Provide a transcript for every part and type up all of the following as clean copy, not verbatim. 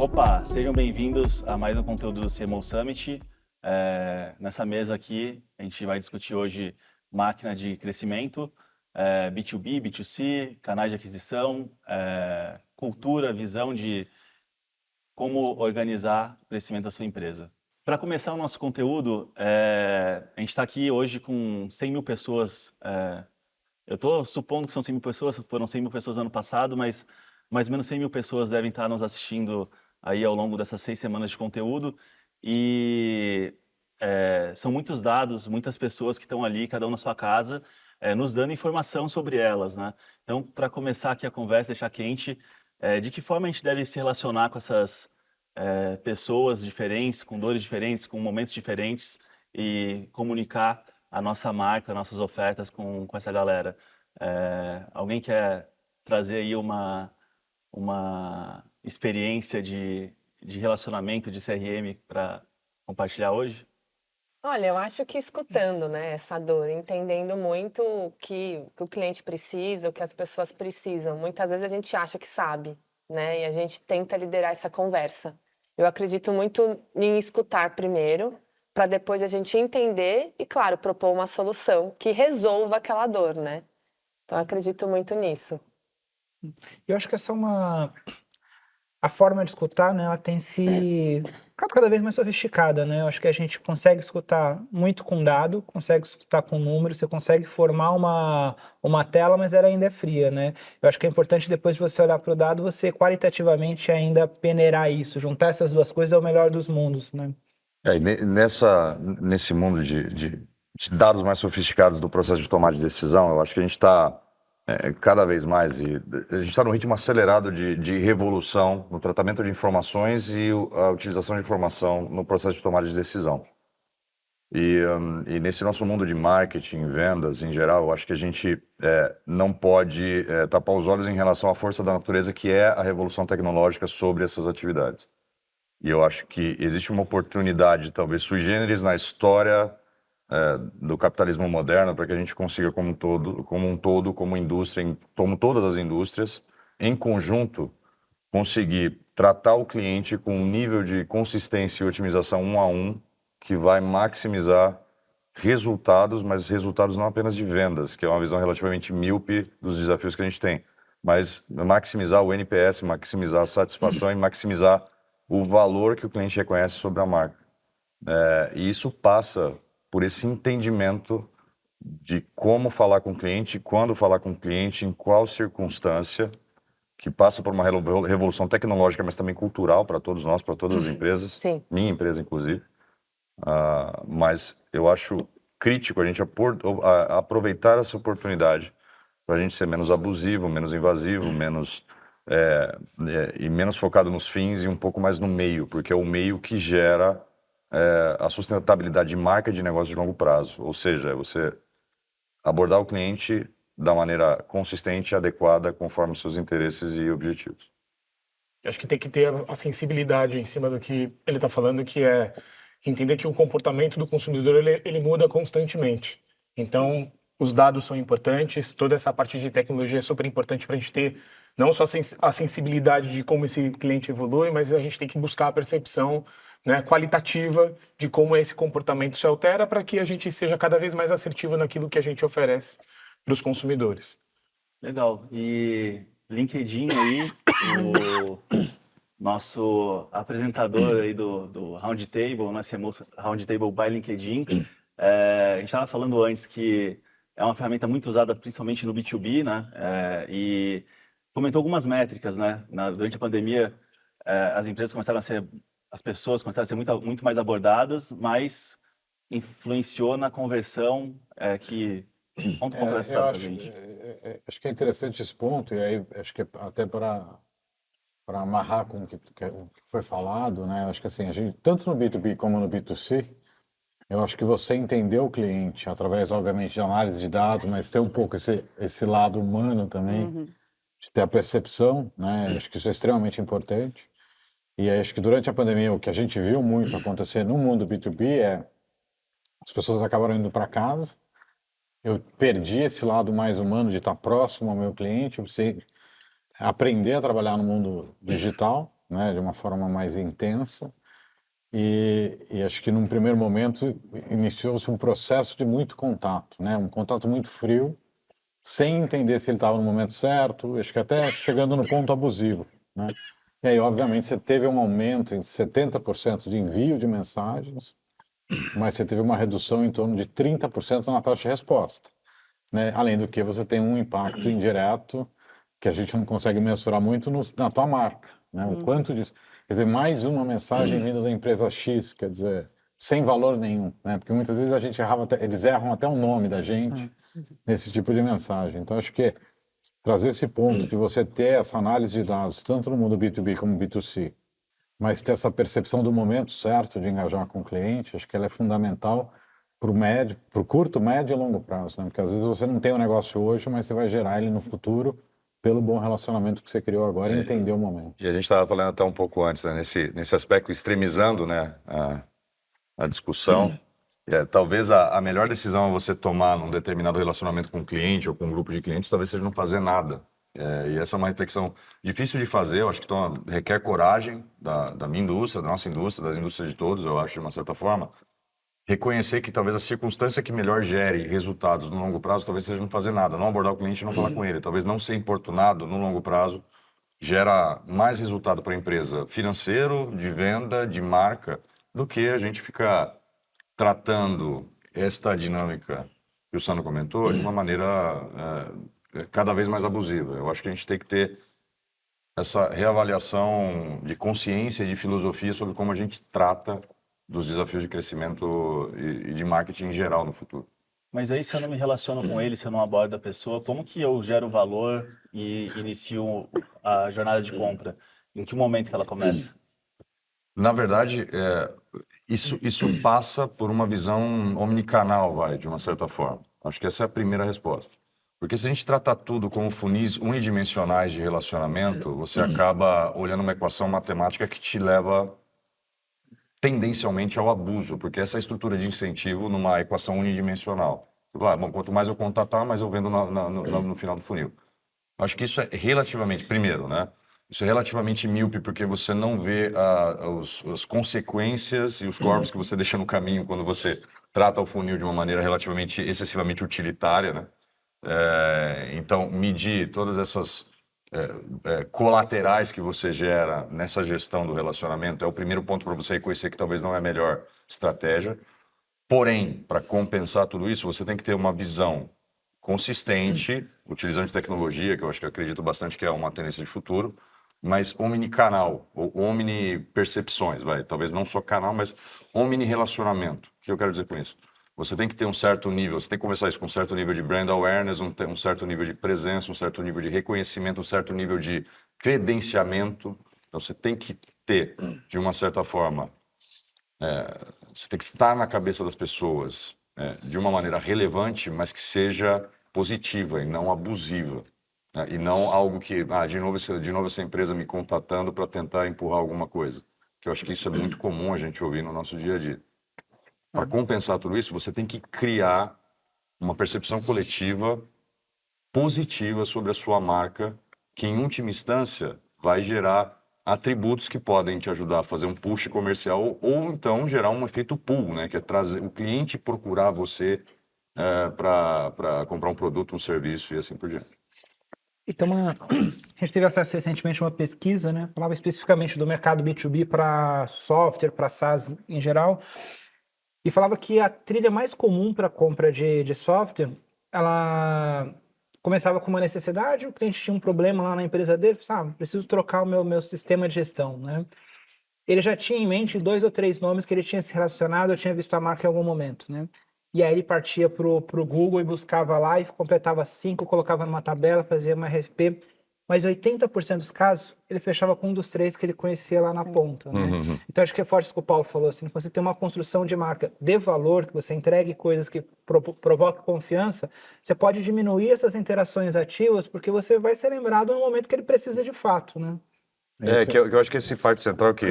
Opa, sejam bem-vindos a mais um conteúdo do CMO Summit. Nessa mesa aqui, a gente vai discutir hoje máquina de crescimento, B2B, B2C, canais de aquisição, cultura, visão de como organizar o crescimento da sua empresa. Para começar o nosso conteúdo, a gente está aqui hoje com 100 mil pessoas. Eu estou supondo que são 100 mil pessoas, foram 100 mil pessoas ano passado, mas mais ou menos 100 mil pessoas devem estar nos assistindo aí ao longo dessas 6 semanas de conteúdo. E são muitos dados, muitas pessoas que estão ali, cada um na sua casa, nos dando informação sobre elas, né? Então, para começar aqui a conversa, deixar quente, de que forma a gente deve se relacionar com essas pessoas diferentes, com dores diferentes, com momentos diferentes e comunicar a nossa marca, nossas ofertas com essa galera. Alguém quer trazer aí uma experiência de relacionamento de CRM para compartilhar hoje? Olha, eu acho que escutando, né, essa dor, entendendo muito o que o cliente precisa, o que as pessoas precisam. Muitas vezes a gente acha que sabe, né, e a gente tenta liderar essa conversa. Eu acredito muito em escutar primeiro, para depois a gente entender e, claro, propor uma solução que resolva aquela dor, né. Então eu acredito muito nisso. Eu acho que essa é uma a forma de escutar, né, ela tem se ficado cada vez mais sofisticada, né. Eu acho que a gente consegue escutar muito com dado, consegue escutar com números, você consegue formar uma tela, mas ela ainda é fria, né. Eu acho que é importante depois de você olhar para o dado, você qualitativamente ainda peneirar isso, juntar essas 2 coisas é o melhor dos mundos, né. Nesse mundo de dados mais sofisticados do processo de tomada de decisão, eu acho que a gente está cada vez mais, e a gente está num ritmo acelerado de revolução no tratamento de informações e a utilização de informação no processo de tomada de decisão. E nesse nosso mundo de marketing, vendas em geral, eu acho que a gente não pode tapar os olhos em relação à força da natureza, que é a revolução tecnológica sobre essas atividades. E eu acho que existe uma oportunidade, talvez sui generis, na história do capitalismo moderno, para que a gente consiga, como indústria, como todas as indústrias, em conjunto, conseguir tratar o cliente com um nível de consistência e otimização 1 a 1, que vai maximizar resultados, mas resultados não apenas de vendas, que é uma visão relativamente míope dos desafios que a gente tem, mas maximizar o NPS, maximizar a satisfação e maximizar o valor que o cliente reconhece sobre a marca. E isso passa por esse entendimento de como falar com o cliente, quando falar com o cliente, em qual circunstância, que passa por uma revolução tecnológica, mas também cultural para todos nós, para todas as empresas, Sim. minha empresa inclusive. Mas eu acho crítico a gente aproveitar essa oportunidade para a gente ser menos abusivo, menos invasivo, e menos focado nos fins e um pouco mais no meio, porque é o meio que gera a sustentabilidade de marca e de negócio de longo prazo. Ou seja, é você abordar o cliente da maneira consistente e adequada conforme os seus interesses e objetivos. Eu acho que tem que ter a sensibilidade em cima do que ele está falando, que é entender que o comportamento do consumidor ele muda constantemente. Então, os dados são importantes, toda essa parte de tecnologia é super importante para a gente ter não só a sensibilidade de como esse cliente evolui, mas a gente tem que buscar a percepção, né, qualitativa de como esse comportamento se altera para que a gente seja cada vez mais assertivo naquilo que a gente oferece para os consumidores. Legal. E LinkedIn aí, o nosso apresentador aí do Roundtable, nós chamamos Roundtable by LinkedIn. A gente estava falando antes que é uma ferramenta muito usada principalmente no B2B, né? E comentou algumas métricas, né? Durante a pandemia, as pessoas começaram a ser muito mais abordadas, mas influenciou na conversão, conta um pouco dessa Eu pra acho, gente. acho que é interessante esse ponto, e aí acho que até para amarrar com o que foi falado, né? Eu acho que assim, a gente, tanto no B2B como no B2C, eu acho que você entender o cliente através, obviamente, de análise de dados, mas ter um pouco esse lado humano também, de ter a percepção, né? Eu acho que isso é extremamente importante. E aí, acho que durante a pandemia, o que a gente viu muito acontecer no mundo B2B é as pessoas acabaram indo para casa. Eu perdi esse lado mais humano de estar próximo ao meu cliente, eu precisei aprender a trabalhar no mundo digital, né, de uma forma mais intensa. E acho que num primeiro momento iniciou-se um processo de muito contato, né, um contato muito frio, sem entender se ele estava no momento certo, acho que até chegando no ponto abusivo, né? E aí, obviamente, você teve um aumento em 70% de envio de mensagens, mas você teve uma redução em torno de 30% na taxa de resposta, né? Além do que você tem um impacto indireto que a gente não consegue mensurar muito na tua marca, né? O quanto disso. Quer dizer, mais uma mensagem vinda da empresa X, quer dizer, sem valor nenhum, né? Porque muitas vezes a gente errava, eles erram até o nome da gente nesse tipo de mensagem. Então, acho que trazer esse ponto de você ter essa análise de dados, tanto no mundo B2B como B2C, mas ter essa percepção do momento certo de engajar com o cliente, acho que ela é fundamental para o médio, para o curto, médio e longo prazo, né? Porque às vezes você não tem um negócio hoje, mas você vai gerar ele no futuro pelo bom relacionamento que você criou agora e entender o momento. E a gente estava falando até um pouco antes, né, nesse aspecto, extremizando, né, a discussão. Talvez a melhor decisão a você tomar num determinado relacionamento com um cliente ou com um grupo de clientes talvez seja não fazer nada. E essa é uma reflexão difícil de fazer, eu acho que requer coragem da minha indústria, da nossa indústria, das indústrias de todos, eu acho, de uma certa forma. Reconhecer que talvez a circunstância que melhor gere resultados no longo prazo talvez seja não fazer nada, não abordar o cliente e não falar com ele. Talvez não ser importunado no longo prazo gera mais resultado para a empresa financeiro, de venda, de marca, do que a gente ficar tratando esta dinâmica que o Sandro comentou de uma maneira cada vez mais abusiva. Eu acho que a gente tem que ter essa reavaliação de consciência e de filosofia sobre como a gente trata dos desafios de crescimento e de marketing em geral no futuro. Mas aí, se eu não me relaciono com ele, se eu não abordo a pessoa, como que eu gero valor e inicio a jornada de compra? Em que momento que ela começa? Na verdade, isso passa por uma visão omnicanal, de uma certa forma. Acho que essa é a primeira resposta. Porque se a gente tratar tudo como funis unidimensionais de relacionamento, você acaba olhando uma equação matemática que te leva tendencialmente ao abuso, porque essa é a estrutura de incentivo numa equação unidimensional. Bom, quanto mais eu contatar, mais eu vendo no final do funil. Acho que isso é relativamente, primeiro, né? Isso é relativamente míope porque você não vê as consequências e os corpos que você deixa no caminho quando você trata o funil de uma maneira relativamente, excessivamente utilitária, né? Então, medir todas essas colaterais que você gera nessa gestão do relacionamento é o primeiro ponto para você reconhecer que talvez não é a melhor estratégia. Porém, para compensar tudo isso, você tem que ter uma visão consistente, utilizando tecnologia, que eu acredito bastante que é uma tendência de futuro, mas omnicanal, ou omnipercepções, talvez não só canal, mas omni-relacionamento. O que eu quero dizer com isso? Você tem que ter um certo nível, você tem que conversar isso com um certo nível de brand awareness, um certo nível de presença, um certo nível de reconhecimento, um certo nível de credenciamento. Então, você tem que ter, de uma certa forma, você tem que estar na cabeça das pessoas de uma maneira relevante, mas que seja positiva e não abusiva. Né? E não algo que, de novo essa empresa me contatando para tentar empurrar alguma coisa. Que eu acho que isso é muito comum a gente ouvir no nosso dia a dia. Para compensar tudo isso, você tem que criar uma percepção coletiva positiva sobre a sua marca, que em última instância vai gerar atributos que podem te ajudar a fazer um push comercial ou então gerar um efeito pull, né? Que é trazer o cliente procurar você para comprar um produto, um serviço e assim por diante. Então, a gente teve acesso recentemente a uma pesquisa, né? Falava especificamente do mercado B2B para software, para SaaS em geral, e falava que a trilha mais comum para compra de software, ela começava com uma necessidade, o cliente tinha um problema lá na empresa dele, preciso trocar o meu sistema de gestão, né? Ele já tinha em mente 2 ou 3 nomes que ele tinha se relacionado, eu tinha visto a marca em algum momento, né? E aí ele partia pro Google e buscava lá e completava 5, colocava numa tabela, fazia uma RFP. Mas 80% dos casos, ele fechava com um dos 3 que ele conhecia lá na ponta, né? Então, acho que é forte o que o Paulo falou, assim, que você tem uma construção de marca de valor, que você entregue coisas que provoquem confiança, você pode diminuir essas interações ativas, porque você vai ser lembrado no momento que ele precisa de fato, né? Que eu acho que esse parte central que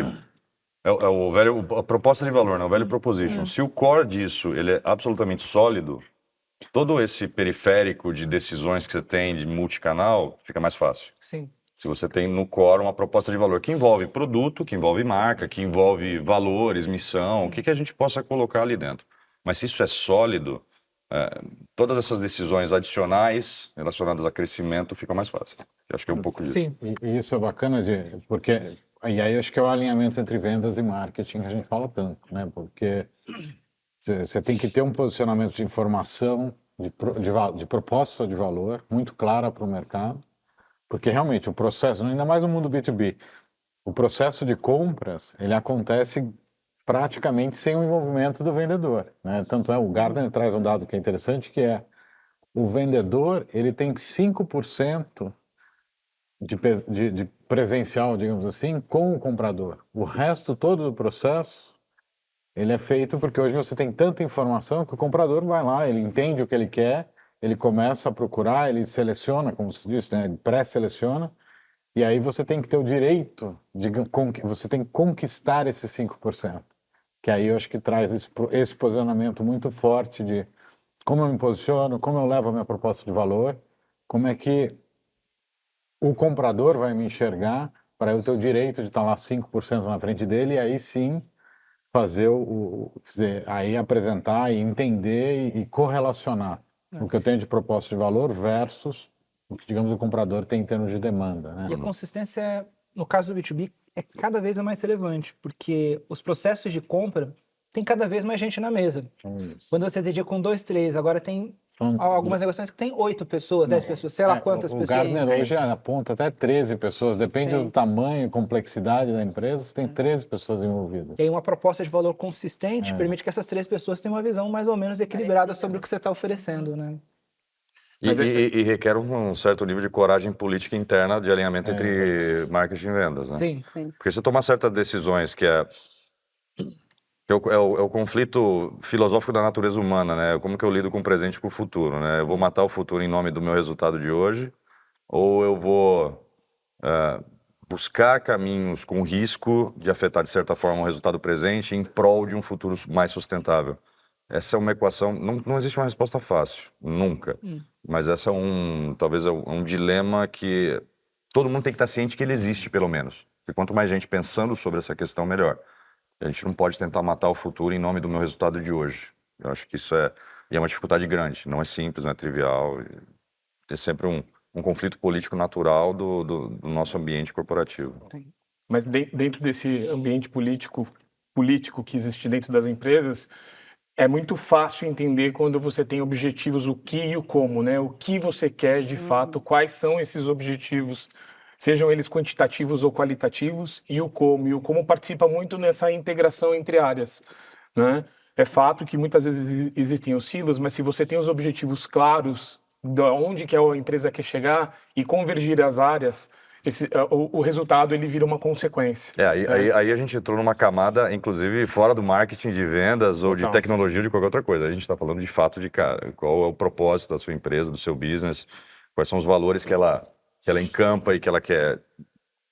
a proposta de valor, né? O value proposition. Se o core disso ele é absolutamente sólido, todo esse periférico de decisões que você tem de multicanal fica mais fácil. Sim. Se você tem no core uma proposta de valor que envolve produto, que envolve marca, que envolve valores, missão, o que a gente possa colocar ali dentro. Mas se isso é sólido, todas essas decisões adicionais relacionadas a crescimento ficam mais fáceis. Eu acho que é um pouco disso. Sim. E isso é bacana porque e aí acho que é o alinhamento entre vendas e marketing que a gente fala tanto, né? Porque você tem que ter um posicionamento de informação, de proposta de valor muito clara para o mercado, porque realmente o processo, ainda mais no mundo B2B, o processo de compras ele acontece praticamente sem o envolvimento do vendedor, né? Tanto é, o Gartner traz um dado que é interessante, que é o vendedor ele tem 5% de presencial, digamos assim, com o comprador. O resto todo do processo, ele é feito porque hoje você tem tanta informação que o comprador vai lá, ele entende o que ele quer, ele começa a procurar, ele seleciona, como você disse, né? Ele pré-seleciona, e aí você tem que ter o direito, você tem que conquistar esses 5%. Que aí eu acho que traz esse posicionamento muito forte de como eu me posiciono, como eu levo a minha proposta de valor, como é que o comprador vai me enxergar para eu ter o direito de estar lá 5% na frente dele e aí sim fazer aí apresentar e entender e correlacionar o que eu tenho de proposta de valor versus o que, digamos, o comprador tem em termos de demanda, né? E a consistência, no caso do B2B, é cada vez mais relevante, porque os processos de compra tem cada vez mais gente na mesa. Quando você decidia com 2, 3, agora tem algumas negociações que tem 8 pessoas, 10 pessoas, sei lá quantas o pessoas. Gartner hoje aponta até 13 pessoas, depende Sim. do tamanho e complexidade da empresa, você tem 13 pessoas envolvidas. E aí uma proposta de valor consistente permite que essas 3 pessoas tenham uma visão mais ou menos equilibrada sobre o que você está oferecendo, né? E requer um certo nível de coragem política interna de alinhamento entre marketing e vendas, né? Sim. Porque você tomar certas decisões que é o conflito filosófico da natureza humana, né? Como que eu lido com o presente e com o futuro, né? Eu vou matar o futuro em nome do meu resultado de hoje, ou eu vou buscar caminhos com risco de afetar, de certa forma, o resultado presente em prol de um futuro mais sustentável. Essa é uma equação, não existe uma resposta fácil, nunca. Mas essa é talvez é um dilema que todo mundo tem que estar ciente que ele existe, pelo menos. E quanto mais gente pensando sobre essa questão, melhor. A gente não pode tentar matar o futuro em nome do meu resultado de hoje. Eu acho que isso é uma dificuldade grande. Não é simples, não é trivial. É sempre um conflito político natural do nosso ambiente corporativo. Mas dentro desse ambiente político que existe dentro das empresas, é muito fácil entender quando você tem objetivos, o que e o como, né? O que você quer de fato, quais são esses objetivos, sejam eles quantitativos ou qualitativos, e o como. E o como participa muito nessa integração entre áreas, né? É fato que muitas vezes existem os silos, mas se você tem os objetivos claros de onde que a empresa quer chegar e convergir as áreas, o resultado ele vira uma consequência. Aí a gente entrou numa camada, inclusive, fora do marketing de vendas ou de Total. tecnologia ou de qualquer outra coisa. A gente está falando de fato de, cara, qual é o propósito da sua empresa, do seu business, quais são os valores que ela encampa e que ela quer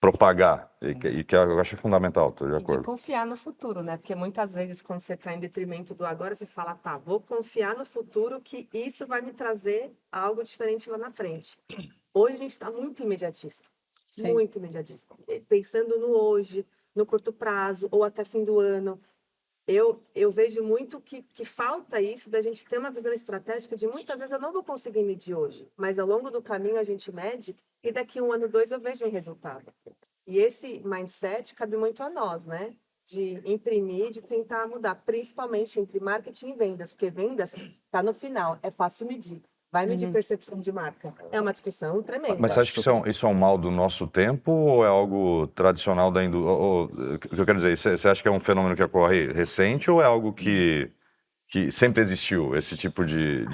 propagar, e que eu acho fundamental, estou de E de acordo. confiar no futuro, né? Porque muitas vezes, quando você está em detrimento do agora, você fala, tá, vou confiar no futuro que isso vai me trazer algo diferente lá na frente. Hoje a gente está muito imediatista. Sim. Muito imediatista. Pensando no hoje, no curto prazo, ou até fim do ano. Eu vejo muito que falta isso da gente ter uma visão estratégica de muitas vezes eu não vou conseguir medir hoje, mas ao longo do caminho a gente mede e daqui 1 ano, 2 eu vejo um resultado. E esse mindset cabe muito a nós, né? De imprimir, de tentar mudar, principalmente entre marketing e vendas, porque vendas está no final, é fácil medir. Vai medir percepção de marca. É uma discussão tremenda. Mas você acha que isso é um mal do nosso tempo ou é algo tradicional da indústria? O que eu quero dizer, você acha que é um fenômeno que ocorre recente ou é algo que sempre existiu, esse tipo de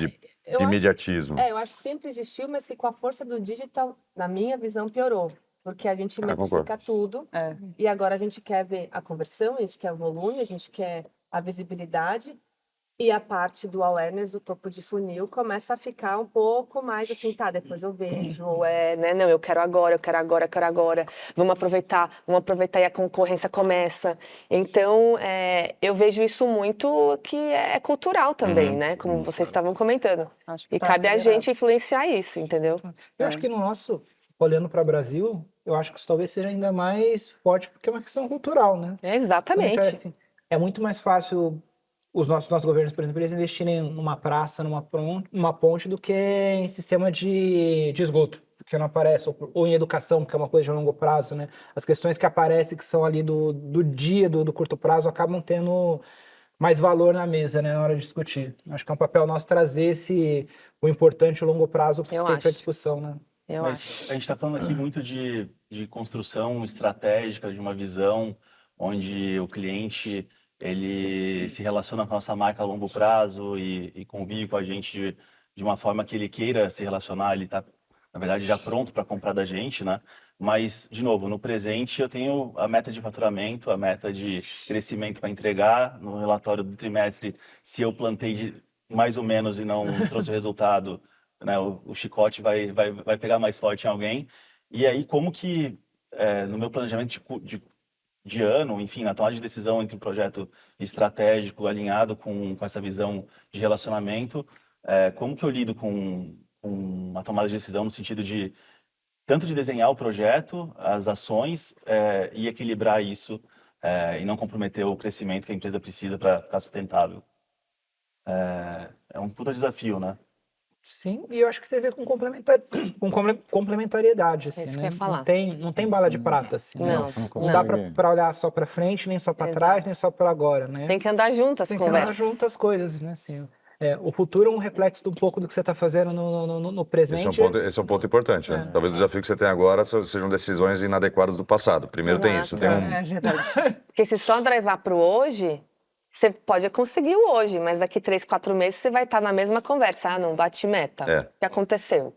Eu acho- imediatismo? Eu acho que sempre existiu, mas que com a força do digital, na minha visão, piorou. Porque a gente metrifica tudo É. e agora a gente quer ver a conversão, a gente quer o volume, a gente quer a visibilidade e a parte do awareness, do topo de funil, começa a ficar um pouco mais assim, tá, depois eu vejo, ou né, não, eu quero agora, vamos aproveitar e a concorrência começa. Então, eu vejo isso muito que é cultural também, né, como vocês estavam comentando. Acho que E tá cabe a acelerado. gente influenciar isso, entendeu? Eu acho que no nosso, olhando para o Brasil, eu acho que isso talvez seja ainda mais forte, porque é uma questão cultural, né? Quando a gente olha Exatamente. assim, é muito mais fácil os nossos governos, por exemplo, eles investirem numa praça, numa ponte, do que em sistema de esgoto, porque não aparece, ou em educação, que é uma coisa de longo prazo, né? As questões que aparecem, que são ali do dia, do curto prazo, acabam tendo mais valor na mesa, né, na hora de discutir. Acho que é um papel nosso trazer o importante e o longo prazo Eu sempre para acho. discussão, né? Eu Mas acho. a gente está falando aqui muito de construção estratégica, de uma visão onde o cliente ele se relaciona com a nossa marca a longo prazo e convive com a gente de uma forma que ele queira se relacionar, ele está, na verdade, já pronto para comprar da gente, né? Mas, de novo, no presente eu tenho a meta de faturamento, a meta de crescimento para entregar no relatório do trimestre. Se eu plantei mais ou menos e não trouxe o resultado, né, o chicote vai pegar mais forte em alguém. E aí, como que, no meu planejamento de ano, enfim, na tomada de decisão entre um projeto estratégico alinhado com essa visão de relacionamento, como que eu lido com a tomada de decisão no sentido de tanto de desenhar o projeto, as ações, e equilibrar isso, e não comprometer o crescimento que a empresa precisa para ficar sustentável. É um puta desafio, né? Sim, e eu acho que tem a ver com complementariedade, assim, isso que eu né? ia falar. Não tem bala de prata, assim, né? Não, Você não Não dá consegue. para olhar só para frente, nem só para trás, Exato. nem só para agora, né? Tem que andar junto as Tem que andar conversas. junto as coisas, né? Assim, o futuro é um reflexo de um pouco do que você está fazendo no presente. Esse é um ponto importante, né? Talvez o desafio que você tem agora sejam decisões inadequadas do passado. Primeiro tem isso, tem um... É verdade. Porque se só drivar para o hoje, você pode conseguir o hoje, mas daqui 3, 4 meses você vai estar na mesma conversa. Ah, não bate meta. É. O que aconteceu?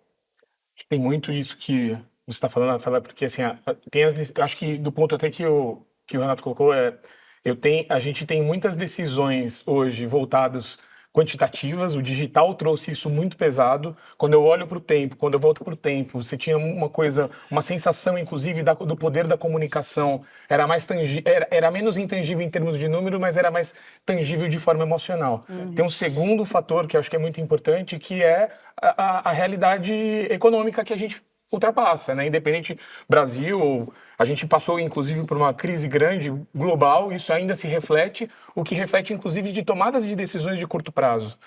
Tem muito isso que você está falando, Rafaela, porque assim, eu acho que do ponto até que o Renato colocou, a gente tem muitas decisões hoje voltadas quantitativas, o digital trouxe isso muito pesado. Quando eu olho para o tempo, quando eu volto para o tempo, você tinha uma sensação, inclusive, do poder da comunicação, era menos intangível em termos de número, mas era mais tangível de forma emocional. Tem um segundo fator que eu acho que é muito importante, que é a realidade econômica que a gente ultrapassa, né? Independente Brasil, a gente passou inclusive por uma crise grande global, isso ainda se reflete, o que reflete inclusive de tomadas de decisões de curto prazo,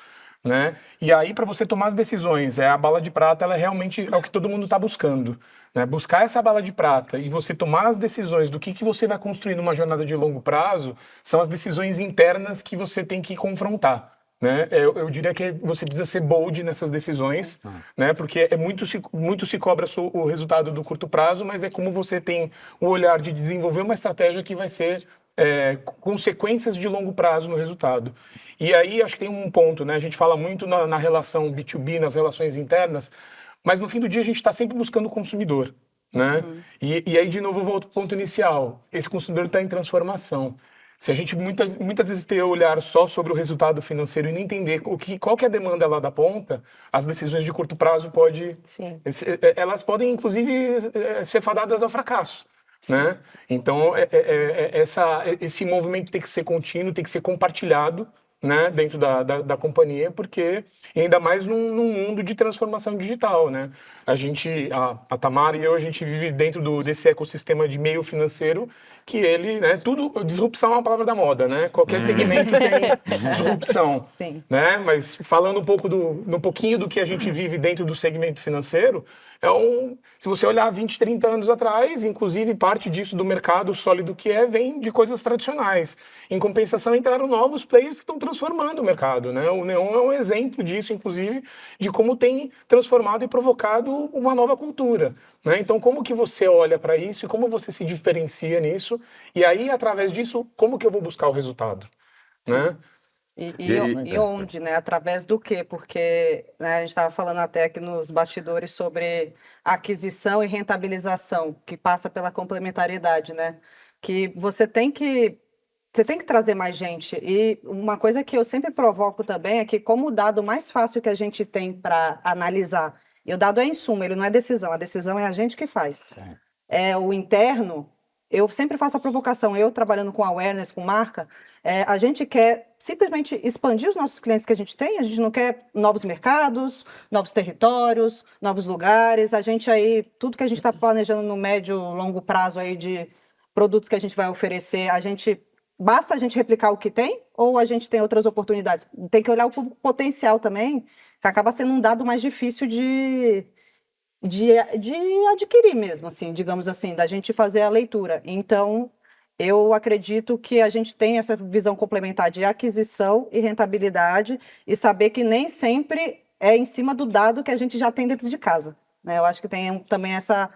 né? E aí para você tomar as decisões, a bala de prata, ela realmente é o que todo mundo está buscando, né? Buscar essa bala de prata e você tomar as decisões do que você vai construir numa jornada de longo prazo, são as decisões internas que você tem que confrontar. Né? Eu diria que você precisa ser bold nessas decisões, né? Porque muito se cobra o resultado do curto prazo, mas é como você tem o olhar de desenvolver uma estratégia que vai ser consequências de longo prazo no resultado. E aí acho que tem um ponto, né? A gente fala muito na relação B2B, nas relações internas, mas no fim do dia a gente está sempre buscando o consumidor, né? E aí de novo eu volto ao ponto inicial, esse consumidor está em transformação. Se a gente muitas vezes ter olhar só sobre o resultado financeiro e não entender qual que é a demanda lá da ponta, as decisões de curto prazo Sim. elas podem inclusive ser fadadas ao fracasso, né? Então esse movimento tem que ser contínuo, tem que ser compartilhado, né, dentro da companhia, porque ainda mais num mundo de transformação digital, né? A Tamara e eu, a gente vive dentro desse ecossistema de meio financeiro que ele, né, disrupção é uma palavra da moda, né? Qualquer segmento tem disrupção, Sim. né? Mas falando um pouquinho do que a gente vive dentro do segmento financeiro, se você olhar 20, 30 anos atrás, inclusive parte disso do mercado sólido que vem de coisas tradicionais. Em compensação, entraram novos players que estão transformando o mercado, né? O Neon é um exemplo disso, inclusive, de como tem transformado e provocado uma nova cultura, né? Então, como que você olha para isso e como você se diferencia nisso? E aí, através disso, como que eu vou buscar o resultado, né? E onde, né? Através do quê? Porque, né, a gente estava falando até aqui nos bastidores sobre aquisição e rentabilização, que passa pela complementariedade, né? Que você tem que trazer mais gente. E uma coisa que eu sempre provoco também é que, como o dado mais fácil que a gente tem para analisar, e o dado é insumo, ele não é decisão, a decisão é a gente que faz. É o interno. eu sempre faço a provocação, eu trabalhando com awareness, com marca, a gente quer simplesmente expandir os nossos clientes que a gente tem, a gente não quer novos mercados, novos territórios, novos lugares, a gente aí, tudo que a gente está planejando no médio, longo prazo aí de produtos que a gente vai oferecer, basta a gente replicar o que tem ou a gente tem outras oportunidades? Tem que olhar o potencial também, que acaba sendo um dado mais difícil de adquirir mesmo, assim, digamos assim, da gente fazer a leitura. Então, eu acredito que a gente tem essa visão complementar de aquisição e rentabilidade e saber que nem sempre é em cima do dado que a gente já tem dentro de casa, né? Eu acho que tem também essa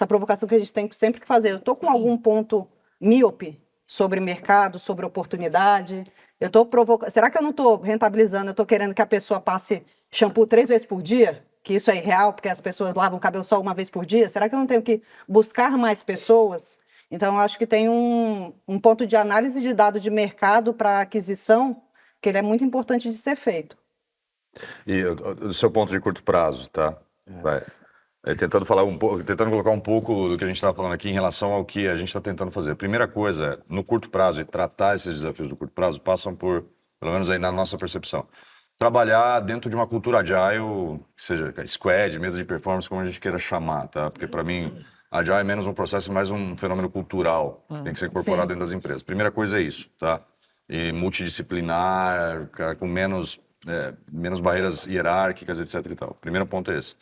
provocação que a gente tem sempre que fazer. Eu estou com algum ponto míope sobre mercado, sobre oportunidade? Eu estou Será que eu não estou rentabilizando? Eu estou querendo que a pessoa passe shampoo 3 vezes por dia? Que isso é irreal, porque as pessoas lavam o cabelo só uma vez por dia? Será que eu não tenho que buscar mais pessoas? Então, eu acho que tem um ponto de análise de dado de mercado para aquisição, que ele é muito importante de ser feito. E do seu ponto de curto prazo, tá? Tentando falar um pouco, tentando colocar um pouco do que a gente estava falando aqui em relação ao que a gente está tentando fazer. A primeira coisa, no curto prazo, e tratar esses desafios do curto prazo, passam por, pelo menos aí na nossa percepção, trabalhar dentro de uma cultura agile, que seja squad, mesa de performance, como a gente queira chamar, tá? Porque para mim, agile é menos um processo, mais um fenômeno cultural, tem que ser incorporado dentro das empresas. Primeira coisa é isso, tá? E multidisciplinar, cara, com menos barreiras hierárquicas, etc e tal. Primeiro ponto é esse.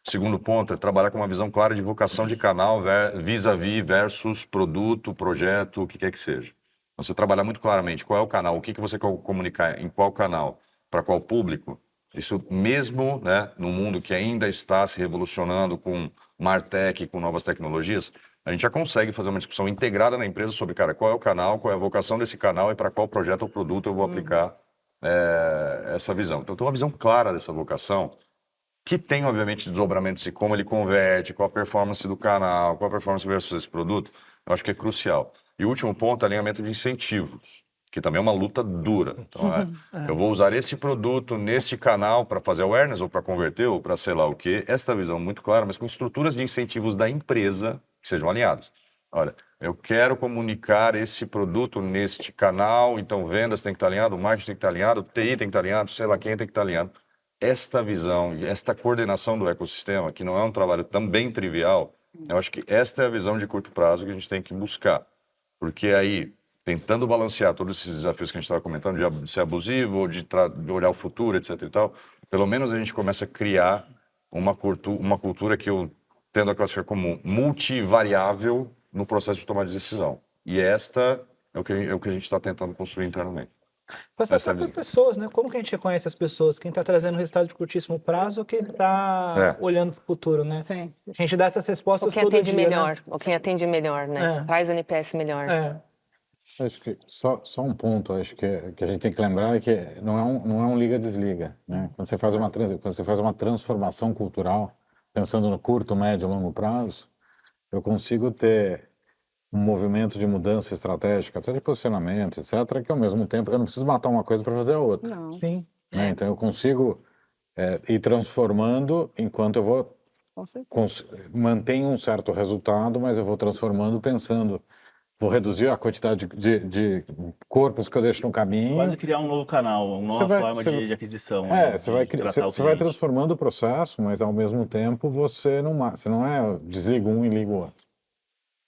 Segundo ponto é trabalhar com uma visão clara de vocação de canal vis-à-vis versus produto, projeto, o que quer que seja. Então, você trabalhar muito claramente qual é o canal, o que você quer comunicar em qual canal, para qual público. Isso mesmo, né, no mundo que ainda está se revolucionando com Martech, com novas tecnologias, a gente já consegue fazer uma discussão integrada na empresa sobre, cara, qual é o canal, qual é a vocação desse canal e para qual projeto ou produto eu vou aplicar essa visão. Então, ter uma visão clara dessa vocação, que tem, obviamente, desdobramentos de como ele converte, qual a performance do canal, qual a performance versus esse produto, eu acho que é crucial. E o último ponto é alinhamento de incentivos, que também é uma luta dura. Então, eu vou usar esse produto neste canal para fazer awareness, ou para converter, ou para sei lá o quê. Esta visão muito clara, mas com estruturas de incentivos da empresa que sejam alinhadas. Olha, eu quero comunicar esse produto neste canal, então vendas tem que estar alinhado, marketing tem que estar alinhado, TI tem que estar alinhado, sei lá quem tem que estar alinhado. Esta visão e esta coordenação do ecossistema, que não é um trabalho também trivial, eu acho que esta é a visão de curto prazo que a gente tem que buscar. Porque aí, tentando balancear todos esses desafios que a gente estava comentando, de ser abusivo, ou de olhar o futuro, etc e tal, pelo menos a gente começa a criar uma cultura que eu tendo a classificar como multivariável no processo de tomar de decisão. E esta é o que a gente está tentando construir internamente. Com as próprias pessoas, né? Como que a gente reconhece as pessoas? Quem está trazendo resultado de curtíssimo prazo ou quem está olhando para o futuro, né? Sim. A gente dá essas respostas Ou quem todo atende dia, melhor, né? ou quem atende melhor, né? Traz o NPS melhor. Acho que só um ponto, acho que a gente tem que lembrar é que não é um liga-desliga, né? Quando você faz uma transformação cultural, pensando no curto, médio e longo prazo, eu consigo ter um movimento de mudança estratégica, até de posicionamento, etc., que ao mesmo tempo eu não preciso matar uma coisa para fazer a outra. Não. Sim. Né? Então eu consigo ir transformando enquanto eu vou Com certeza. mantenho um certo resultado, mas eu vou transformando pensando, vou reduzir a quantidade de corpos que eu deixo no caminho. Quase criar um novo canal, uma nova forma de aquisição. Você vai transformando o processo, mas ao mesmo tempo você não desliga um e liga o outro.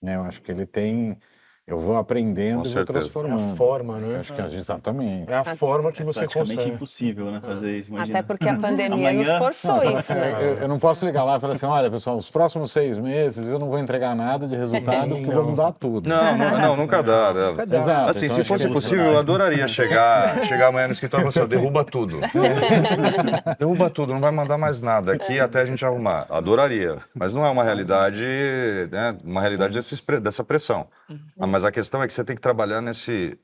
Eu acho que ele tem... Eu vou aprendendo e vou transformando. É a forma, né? Acho que exatamente. É a forma que você praticamente consegue. impossível, né? Fazer isso, imagina. Até porque a pandemia Amanhã- nos forçou isso, né? Eu não posso ligar lá e falar assim, olha, pessoal, os próximos 6 meses eu não vou entregar nada de resultado porque vai mudar tudo. Não, nunca dá. Né? Exato. Assim, Então, se acho fosse que possível, eu adoraria chegar amanhã no escritório e falar assim, derruba tudo. Derruba tudo, não vai mandar mais nada aqui até a gente arrumar. Adoraria. Mas não é uma realidade, né, uma realidade dessa pressão. Mas a questão é que você tem que trabalhar nesse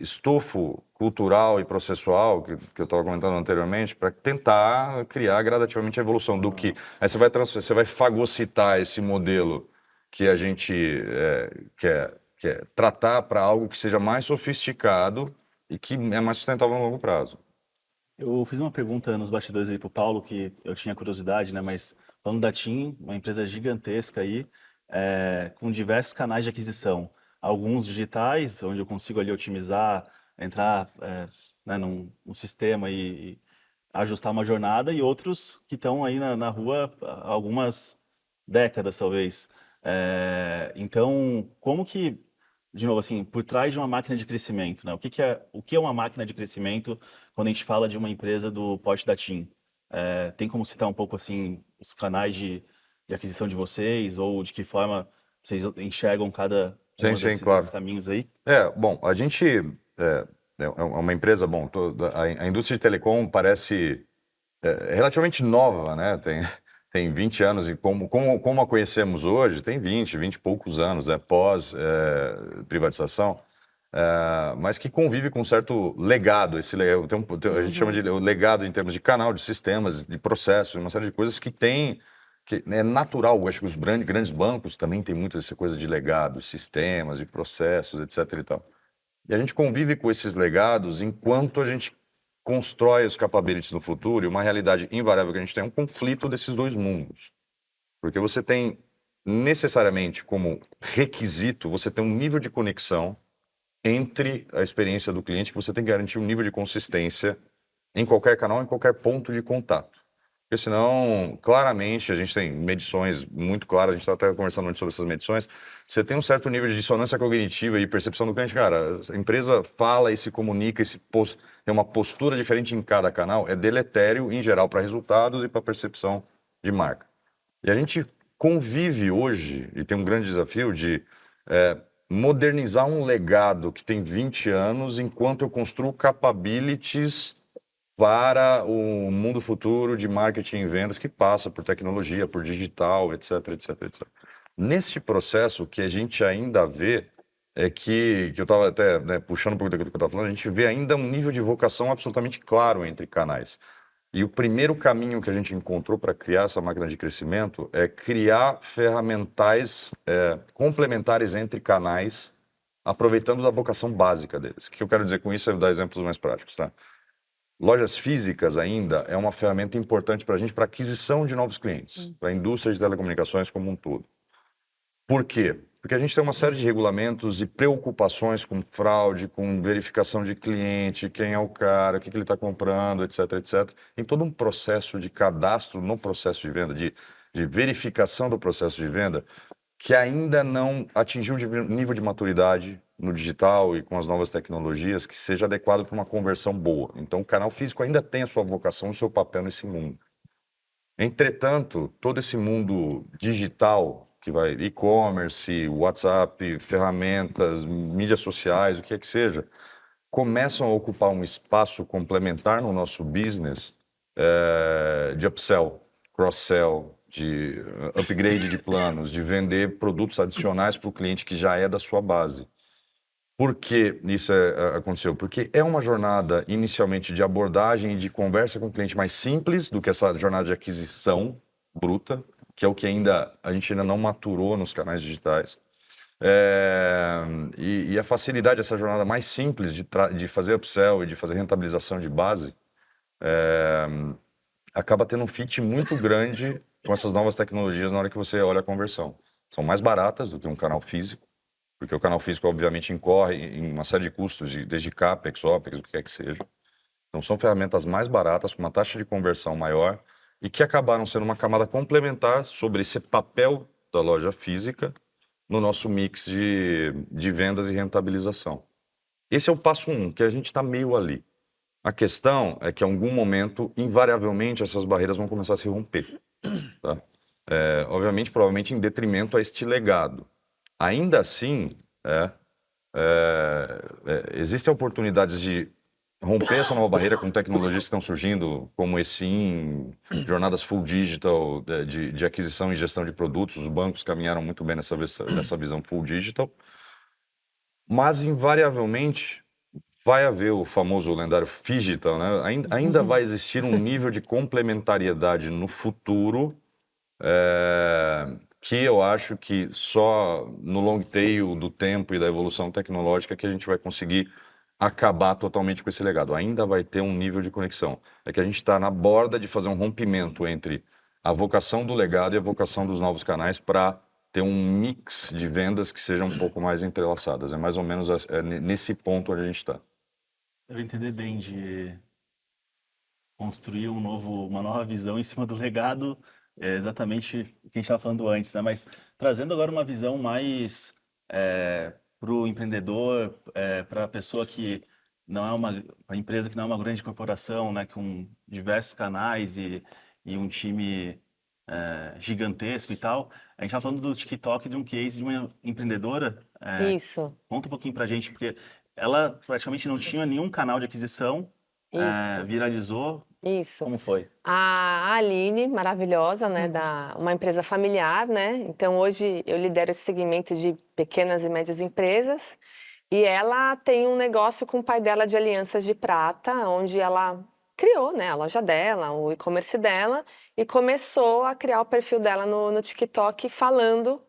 estofo cultural e processual que eu estava comentando anteriormente para tentar criar gradativamente a evolução do que... Aí você vai fagocitar esse modelo que a gente quer tratar para algo que seja mais sofisticado e que é mais sustentável a longo prazo. Eu fiz uma pergunta nos bastidores aí pro Paulo, que eu tinha curiosidade, né? Mas falando da TIM, uma empresa gigantesca aí, com diversos canais de aquisição. Alguns digitais, onde eu consigo ali otimizar, entrar né, num sistema e ajustar uma jornada, e outros que estão aí na rua há algumas décadas, talvez. Então, como que, de novo, assim, por trás de uma máquina de crescimento, né? O que é uma máquina de crescimento quando a gente fala de uma empresa do porte da TIM? Tem como citar um pouco, assim, os canais de aquisição de vocês, ou de que forma vocês enxergam cada Sim, um sim, desses claro. caminhos aí? Bom, a gente é uma empresa, bom, a indústria de telecom parece relativamente nova, né? Tem 20 anos e como a conhecemos hoje, tem 20 e poucos anos, pós privatização, mas que convive com um certo legado. A gente chama de legado em termos de canal, de sistemas, de processos, uma série de coisas que é natural. Eu acho que os grandes bancos também têm muito essa coisa de legado, sistemas, de processos, etc. e tal. E a gente convive com esses legados enquanto a gente constrói os capabilities no futuro, e uma realidade invariável que a gente tem é um conflito desses dois mundos. Porque você tem, necessariamente, como requisito, você tem um nível de conexão entre a experiência do cliente, que você tem que garantir um nível de consistência em qualquer canal, em qualquer ponto de contato. Porque senão, claramente, a gente tem medições muito claras, a gente está até conversando muito sobre essas medições, você tem um certo nível de dissonância cognitiva e percepção do cliente. Cara, a empresa fala e se comunica, tem uma postura diferente em cada canal, é deletério, em geral, para resultados e para percepção de marca. E a gente convive hoje, e tem um grande desafio de modernizar um legado que tem 20 anos, enquanto eu construo capabilities para o mundo futuro de marketing e vendas que passa por tecnologia, por digital, etc, etc, etc. Neste processo, o que a gente ainda vê é que eu estava até puxando um pouco daquilo que eu estava falando, a gente vê ainda um nível de vocação absolutamente claro entre canais. E o primeiro caminho que a gente encontrou para criar essa máquina de crescimento é criar ferramentais complementares entre canais, aproveitando da vocação básica deles. O que eu quero dizer com isso é dar exemplos mais práticos, tá? Lojas físicas ainda é uma ferramenta importante para a gente para aquisição de novos clientes, para a indústria de telecomunicações como um todo. Por quê? Porque a gente tem uma série de regulamentos e preocupações com fraude, com verificação de cliente, quem é o cara, o que ele está comprando, etc, etc. Em todo um processo de cadastro no processo de venda, de verificação do processo de venda, que ainda não atingiu um nível de maturidade no digital e com as novas tecnologias que seja adequado para uma conversão boa. Então, o canal físico ainda tem a sua vocação, o seu papel nesse mundo. Entretanto, todo esse mundo digital, que vai e-commerce, WhatsApp, ferramentas, mídias sociais, o que é que seja, começam a ocupar um espaço complementar no nosso business de upsell, cross-sell, de upgrade de planos, de vender produtos adicionais para o cliente que já é da sua base. Por que isso aconteceu? Porque é uma jornada inicialmente de abordagem e de conversa com o cliente mais simples do que essa jornada de aquisição bruta, que é o que a gente ainda não maturou nos canais digitais. E a facilidade dessa jornada mais simples de fazer upsell e de fazer rentabilização de base acaba tendo um fit muito grande com essas novas tecnologias na hora que você olha a conversão. São mais baratas do que um canal físico, porque o canal físico, obviamente, incorre em uma série de custos, desde CAPEX, OPEX, o que quer que seja. Então, são ferramentas mais baratas, com uma taxa de conversão maior, e que acabaram sendo uma camada complementar sobre esse papel da loja física no nosso mix de vendas e rentabilização. Esse é o passo 1, que a gente está meio ali. A questão é que, em algum momento, invariavelmente, essas barreiras vão começar a se romper. Tá? Obviamente, provavelmente, em detrimento a este legado. Ainda assim, existem oportunidades de romper essa nova barreira com tecnologias que estão surgindo, como eSIM, jornadas full digital de aquisição e gestão de produtos. Os bancos caminharam muito bem nessa visão full digital. Mas, invariavelmente, vai haver o famoso lendário phygital, né? Ainda vai existir um nível de complementariedade no futuro que eu acho que só no long tail do tempo e da evolução tecnológica que a gente vai conseguir acabar totalmente com esse legado. Ainda vai ter um nível de conexão. É que a gente está na borda de fazer um rompimento entre a vocação do legado e a vocação dos novos canais para ter um mix de vendas que sejam um pouco mais entrelaçadas. É mais ou menos nesse ponto onde a gente está. Deve entender bem de construir uma nova visão em cima do legado, exatamente o que a gente estava falando antes, né? Mas trazendo agora uma visão mais para o empreendedor, para a pessoa que não é a empresa que não é uma grande corporação, né? Com diversos canais e um time gigantesco e tal. A gente estava falando do TikTok, de um case de uma empreendedora. Isso, Conta um pouquinho para a gente, porque ela praticamente não tinha nenhum canal de aquisição, isso, viralizou. isso. Como foi? A Aline, maravilhosa, né, uma empresa familiar, né? Então hoje eu lidero esse segmento de pequenas e médias empresas e ela tem um negócio com o pai dela de alianças de prata, onde ela criou, né, a loja dela, o e-commerce dela e começou a criar o perfil dela no TikTok falando,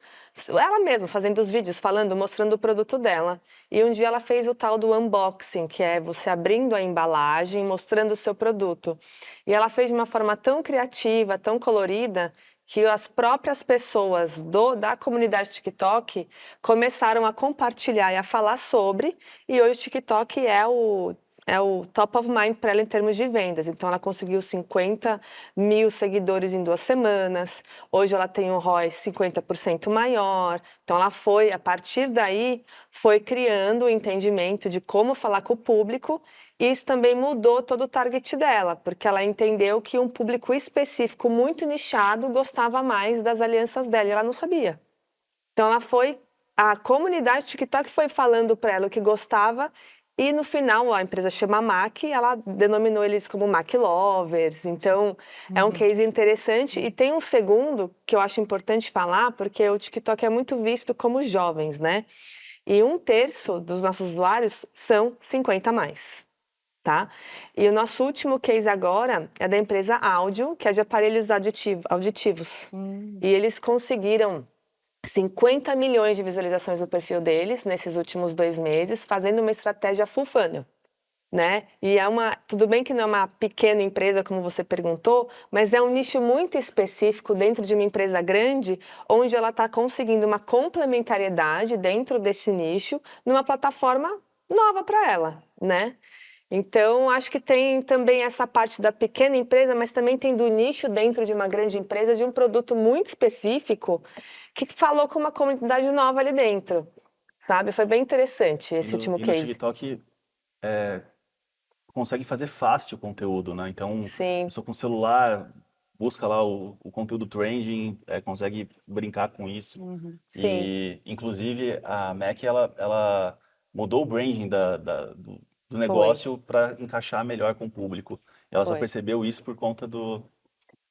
ela mesma fazendo os vídeos, falando, mostrando o produto dela. E um dia ela fez o tal do unboxing, que é você abrindo a embalagem, mostrando o seu produto. E ela fez de uma forma tão criativa, tão colorida, que as próprias pessoas da comunidade TikTok começaram a compartilhar e a falar sobre, e hoje o TikTok é o top of mind para ela em termos de vendas. Então, ela conseguiu 50 mil seguidores em 2 semanas. Hoje, ela tem um ROI 50% maior. Então, ela foi, a partir daí, foi criando o entendimento de como falar com o público. E isso também mudou todo o target dela, porque ela entendeu que um público específico, muito nichado, gostava mais das alianças dela. E ela não sabia. Então, a comunidade TikTok foi falando para ela o que gostava. E no final, a empresa chama Mac, ela denominou eles como Mac Lovers. Então, é um case interessante. E tem um segundo que eu acho importante falar, porque o TikTok é muito visto como jovens, né? E 1/3 dos nossos usuários são 50 a mais, tá? E o nosso último case agora é da empresa Áudio, que é de aparelhos auditivos. E eles conseguiram 50 milhões de visualizações no perfil deles nesses últimos 2 meses, fazendo uma estratégia full funnel, né? E tudo bem que não é uma pequena empresa, como você perguntou, mas é um nicho muito específico dentro de uma empresa grande, onde ela está conseguindo uma complementariedade dentro desse nicho, numa plataforma nova para ela, né? Então, acho que tem também essa parte da pequena empresa, mas também tem do nicho dentro de uma grande empresa, de um produto muito específico, que falou com uma comunidade nova ali dentro, sabe? Foi bem interessante esse último E no case. TikTok consegue fazer fácil o conteúdo, né? Então, Sim, a pessoa com o celular busca lá o conteúdo trending, consegue brincar com isso. sim, E, inclusive, a Mac, ela mudou o branding do foi, negócio para encaixar melhor com o público. Ela só foi. percebeu isso por conta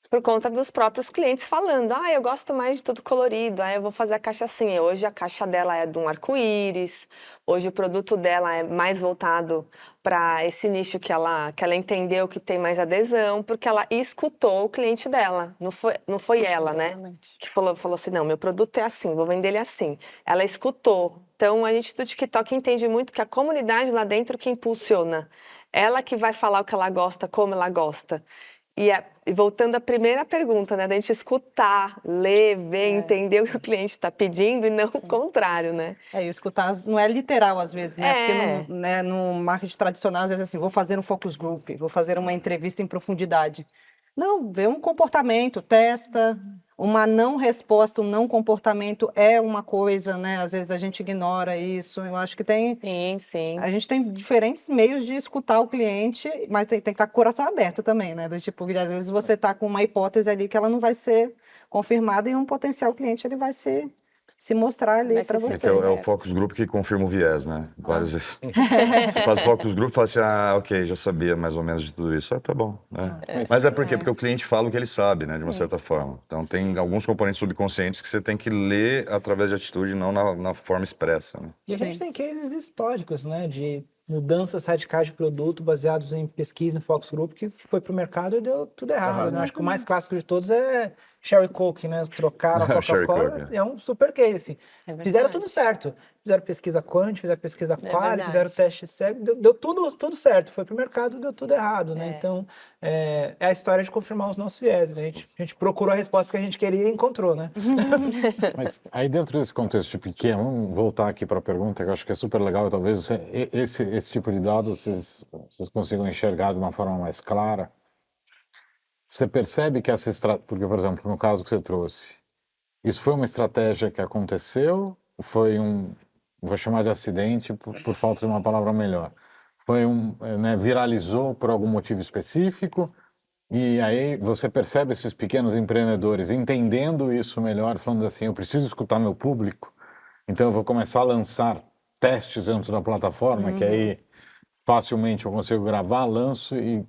Por conta dos próprios clientes falando, eu gosto mais de tudo colorido, eu vou fazer a caixa assim. Hoje a caixa dela é de um arco-íris, hoje o produto dela é mais voltado para esse nicho que ela entendeu que tem mais adesão, porque ela escutou o cliente dela, não foi ela, né? Que falou assim, não, meu produto é assim, vou vender ele assim. Ela escutou. Então, a gente do TikTok entende muito que a comunidade lá dentro que impulsiona. Ela que vai falar o que ela gosta, como ela gosta. E voltando à primeira pergunta, né, da gente escutar, ler, ver, entender o que o cliente está pedindo e não o contrário, né? E escutar não é literal às vezes, né? É. Porque no marketing tradicional, às vezes assim, vou fazer um focus group, vou fazer uma entrevista em profundidade. Não, vê um comportamento, testa, uma não resposta, um não comportamento é uma coisa, né? Às vezes a gente ignora isso. Eu acho que Sim. a gente tem diferentes meios de escutar o cliente, mas tem que estar com o coração aberto também, né? Do tipo, às vezes você está com uma hipótese ali que ela não vai ser confirmada e um potencial cliente ele vai se mostrar ali Vai para ser você. É o focus group que confirma o viés, né? Várias vezes. Você faz focus group e fala assim, ok, já sabia mais ou menos de tudo isso. Tá bom, né? Mas é por quê? Porque o cliente fala o que ele sabe, né? De uma certa forma. Então tem alguns componentes subconscientes que você tem que ler através de atitude, não na forma expressa, né? E a gente tem cases históricos, né, de mudanças radicais de produto baseados em pesquisa, em focus group, que foi para o mercado e deu tudo errado, né? Acho que o mais clássico de todos é Sherry Coke, né? Trocaram a Sherry Coca-Cola, Coke, é um super case. É Fizeram verdade. tudo certo. Fizeram pesquisa quant, fizeram pesquisa quali, verdade. fizeram teste cego, deu tudo certo. Foi pro mercado, deu tudo errado, né? É. Então, é a história de confirmar os nossos viés, né? A gente procurou a resposta que a gente queria e encontrou, né? Mas aí dentro desse contexto pequeno, vamos voltar aqui para a pergunta, que eu acho que é super legal, e talvez esse tipo de dados vocês consigam enxergar de uma forma mais clara. Você percebe que essa estratégia, porque, por exemplo, no caso que você trouxe, isso foi uma estratégia que aconteceu, foi vou chamar de acidente por falta de uma palavra melhor, né, viralizou por algum motivo específico, e aí você percebe esses pequenos empreendedores entendendo isso melhor, falando assim, eu preciso escutar meu público, então eu vou começar a lançar testes dentro da plataforma, que aí facilmente eu consigo gravar, lanço e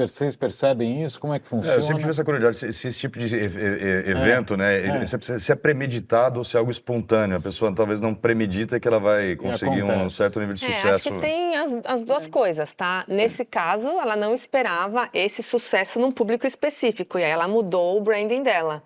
vocês percebem isso? Como é que Eu funciona? sempre tive essa curiosidade, se esse tipo de evento, né, se é premeditado ou se é algo espontâneo. A pessoa talvez não premedita que ela vai conseguir um acontece. certo nível de Acho sucesso. que tem as duas coisas, tá? Nesse caso, ela não esperava esse sucesso num público específico, e aí ela mudou o branding dela.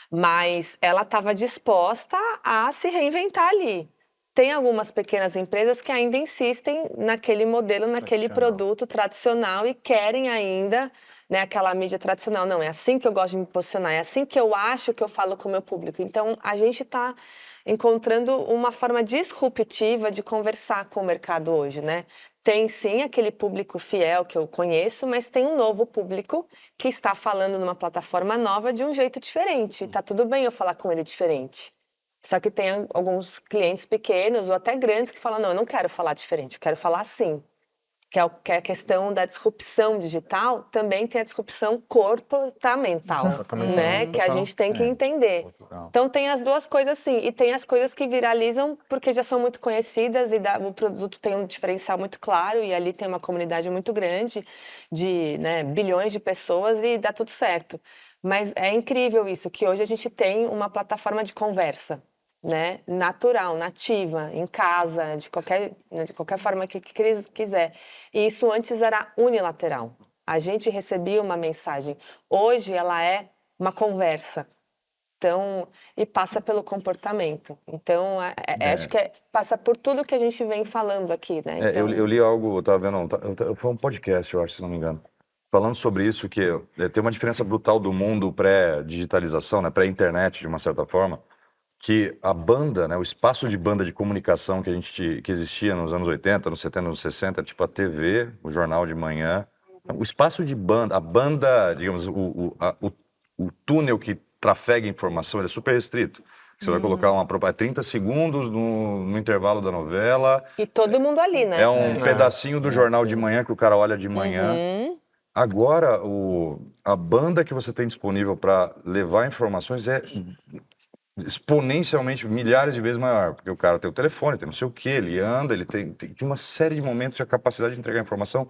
Mas ela estava disposta a se reinventar ali. Tem algumas pequenas empresas que ainda insistem naquele modelo, naquele produto tradicional e querem ainda, né, aquela mídia tradicional. Não, é assim que eu gosto de me posicionar, é assim que eu acho que eu falo com o meu público. Então, a gente está encontrando uma forma disruptiva de conversar com o mercado hoje, né? Tem sim aquele público fiel que eu conheço, mas tem um novo público que está falando numa plataforma nova de um jeito diferente. Tá tudo bem eu falar com ele diferente. Só que tem alguns clientes pequenos ou até grandes que falam, não, eu não quero falar diferente, eu quero falar assim. Que é a questão da disrupção digital, também tem a disrupção comportamental, né? Que a gente tem que entender. Então tem as duas coisas sim, e tem as coisas que viralizam porque já são muito conhecidas e o produto tem um diferencial muito claro e ali tem uma comunidade muito grande de, né, bilhões de pessoas e dá tudo certo. Mas é incrível isso, que hoje a gente tem uma plataforma de conversa, né, natural, nativa, em casa, de qualquer forma que quiser. E isso antes era unilateral. A gente recebia uma mensagem. Hoje ela é uma conversa. Então, e passa pelo comportamento. Então, acho que passa por tudo que a gente vem falando aqui, né? Então... Eu li algo, eu estava vendo, foi um podcast, eu acho, se não me engano, falando sobre isso, que tem uma diferença brutal do mundo pré-digitalização, né, pré-internet, de uma certa forma, que a banda, né, o espaço de banda de comunicação que existia nos anos 80, nos 70, nos 60, tipo a TV, o jornal de manhã, o espaço de banda, a banda, digamos, o túnel que trafega informação, ele é super restrito. Você vai colocar uma propaganda 30 segundos no intervalo da novela. E todo mundo ali, né? É um pedacinho do jornal de manhã que o cara olha de manhã. Agora, a banda que você tem disponível para levar informações é exponencialmente milhares de vezes maior, porque o cara tem o telefone, tem não sei o que, ele anda, ele tem uma série de momentos de capacidade de entregar informação.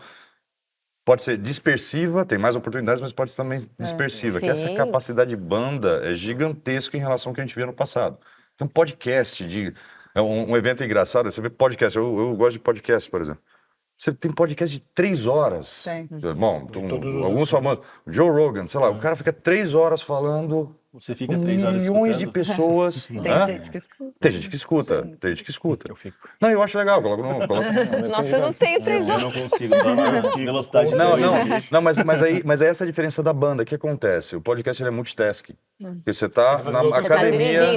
Pode ser dispersiva, tem mais oportunidades, mas pode ser também dispersiva. Que essa capacidade de banda é gigantesca em relação ao que a gente via no passado. Então, podcast, é um evento engraçado, você vê podcast, eu gosto de podcast, por exemplo. Você tem podcast de 3 horas. Tem. Bom, alguns famosos, Joe Rogan, sei lá, o cara fica 3 horas falando. Você fica 3 horas milhões de escutando? pessoas. Tem Hã? gente que escuta. Tem gente que escuta, tem gente que escuta. Não, eu acho legal, coloca. Nossa, eu não tenho 3 Eu horas. não consigo, tô na velocidade Não, mas aí é essa a diferença da banda. O que acontece? O podcast ele é multitasking. Porque você tá na academia,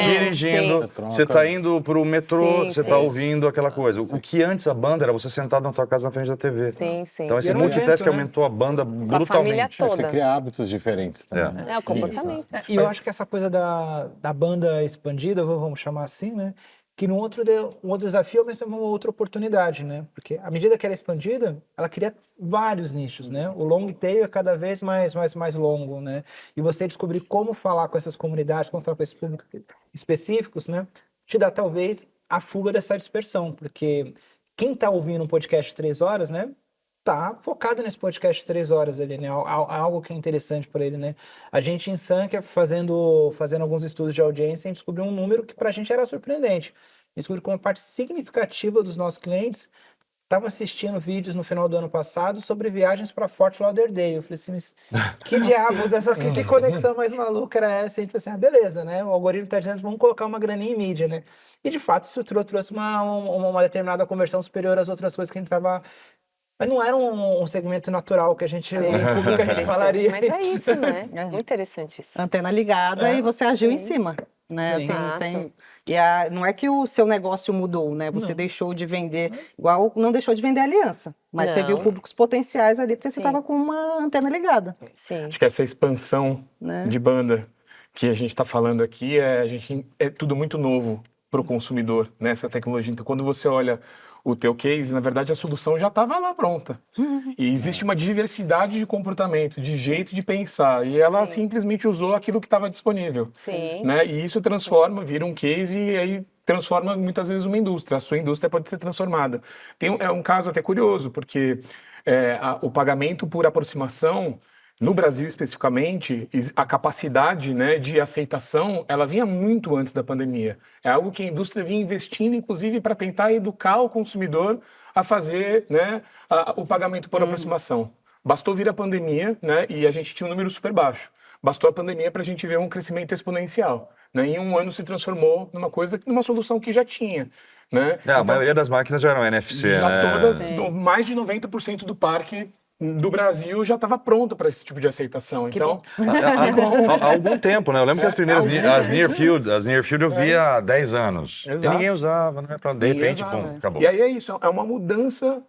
dirigindo, você tá indo pro metrô, Sim, você sim. tá ouvindo aquela coisa. O que antes a banda era você sentado na tua casa na frente da TV. Sim, sim. Então esse E era um multitasking evento, né? aumentou a banda Com a família brutalmente. toda. Você cria hábitos diferentes também, né? É o comportamento. E eu acho que essa coisa da banda expandida, vamos chamar assim, né? Que um outro desafio, mas também uma outra oportunidade, né? Porque à medida que ela é expandida, ela cria vários nichos, né? O long tail é cada vez mais longo, né? E você descobrir como falar com essas comunidades, como falar com esses públicos específicos, né? Te dá talvez a fuga dessa dispersão, porque quem tá ouvindo um podcast de 3 horas, né? Tá focado nesse podcast de 3 horas ali, né? Algo que é interessante para ele, né? A gente em Sankia, fazendo alguns estudos de audiência, a gente descobriu um número que pra gente era surpreendente. A gente descobriu que uma parte significativa dos nossos clientes estava assistindo vídeos no final do ano passado sobre viagens para Fort Lauderdale. Eu falei assim, mas que diabos, que conexão mais maluca era essa? E a gente falou assim, beleza, né? O algoritmo está dizendo, vamos colocar uma graninha em mídia, né? E de fato isso trouxe uma determinada conversão superior às outras coisas que a gente estava... Mas não era um segmento natural que a gente, Sim. o público que a gente falaria. Mas é isso, né? Muito interessante isso. Antena ligada e você agiu em cima, né? Sim. Assim, não é que o seu negócio mudou, né? Você deixou de vender, igual não deixou de vender aliança, mas você viu Não. públicos potenciais ali porque você Sim. estava com uma antena ligada. Sim. Acho que essa expansão Né? de banda que a gente está falando aqui é tudo muito novo para o consumidor, né? Essa tecnologia. Então, quando você olha o teu case, na verdade a solução já estava lá pronta. E existe uma diversidade de comportamento, de jeito de pensar, e ela Sim. simplesmente usou aquilo que estava disponível. Sim. Né? E isso transforma, vira um case e aí transforma muitas vezes uma indústria. A sua indústria pode ser transformada. É um caso até curioso, porque o pagamento por aproximação, no Brasil especificamente, a capacidade, né, de aceitação, ela vinha muito antes da pandemia. É algo que a indústria vinha investindo, inclusive, para tentar educar o consumidor a fazer, né, o pagamento por aproximação. Bastou vir a pandemia, né, e a gente tinha um número super baixo. Bastou a pandemia para a gente ver um crescimento exponencial. Né? Em um ano se transformou numa solução que já tinha. Né? A maioria das máquinas já eram NFC, já né? todas, mais de 90% do parque do Brasil já estava pronto para esse tipo de aceitação. Então, Há algum tempo, né? Eu lembro que as primeiras, as Near Field eu via há 10 anos. Exato. E ninguém usava, né? De repente, pum, acabou. E aí é isso, é uma mudança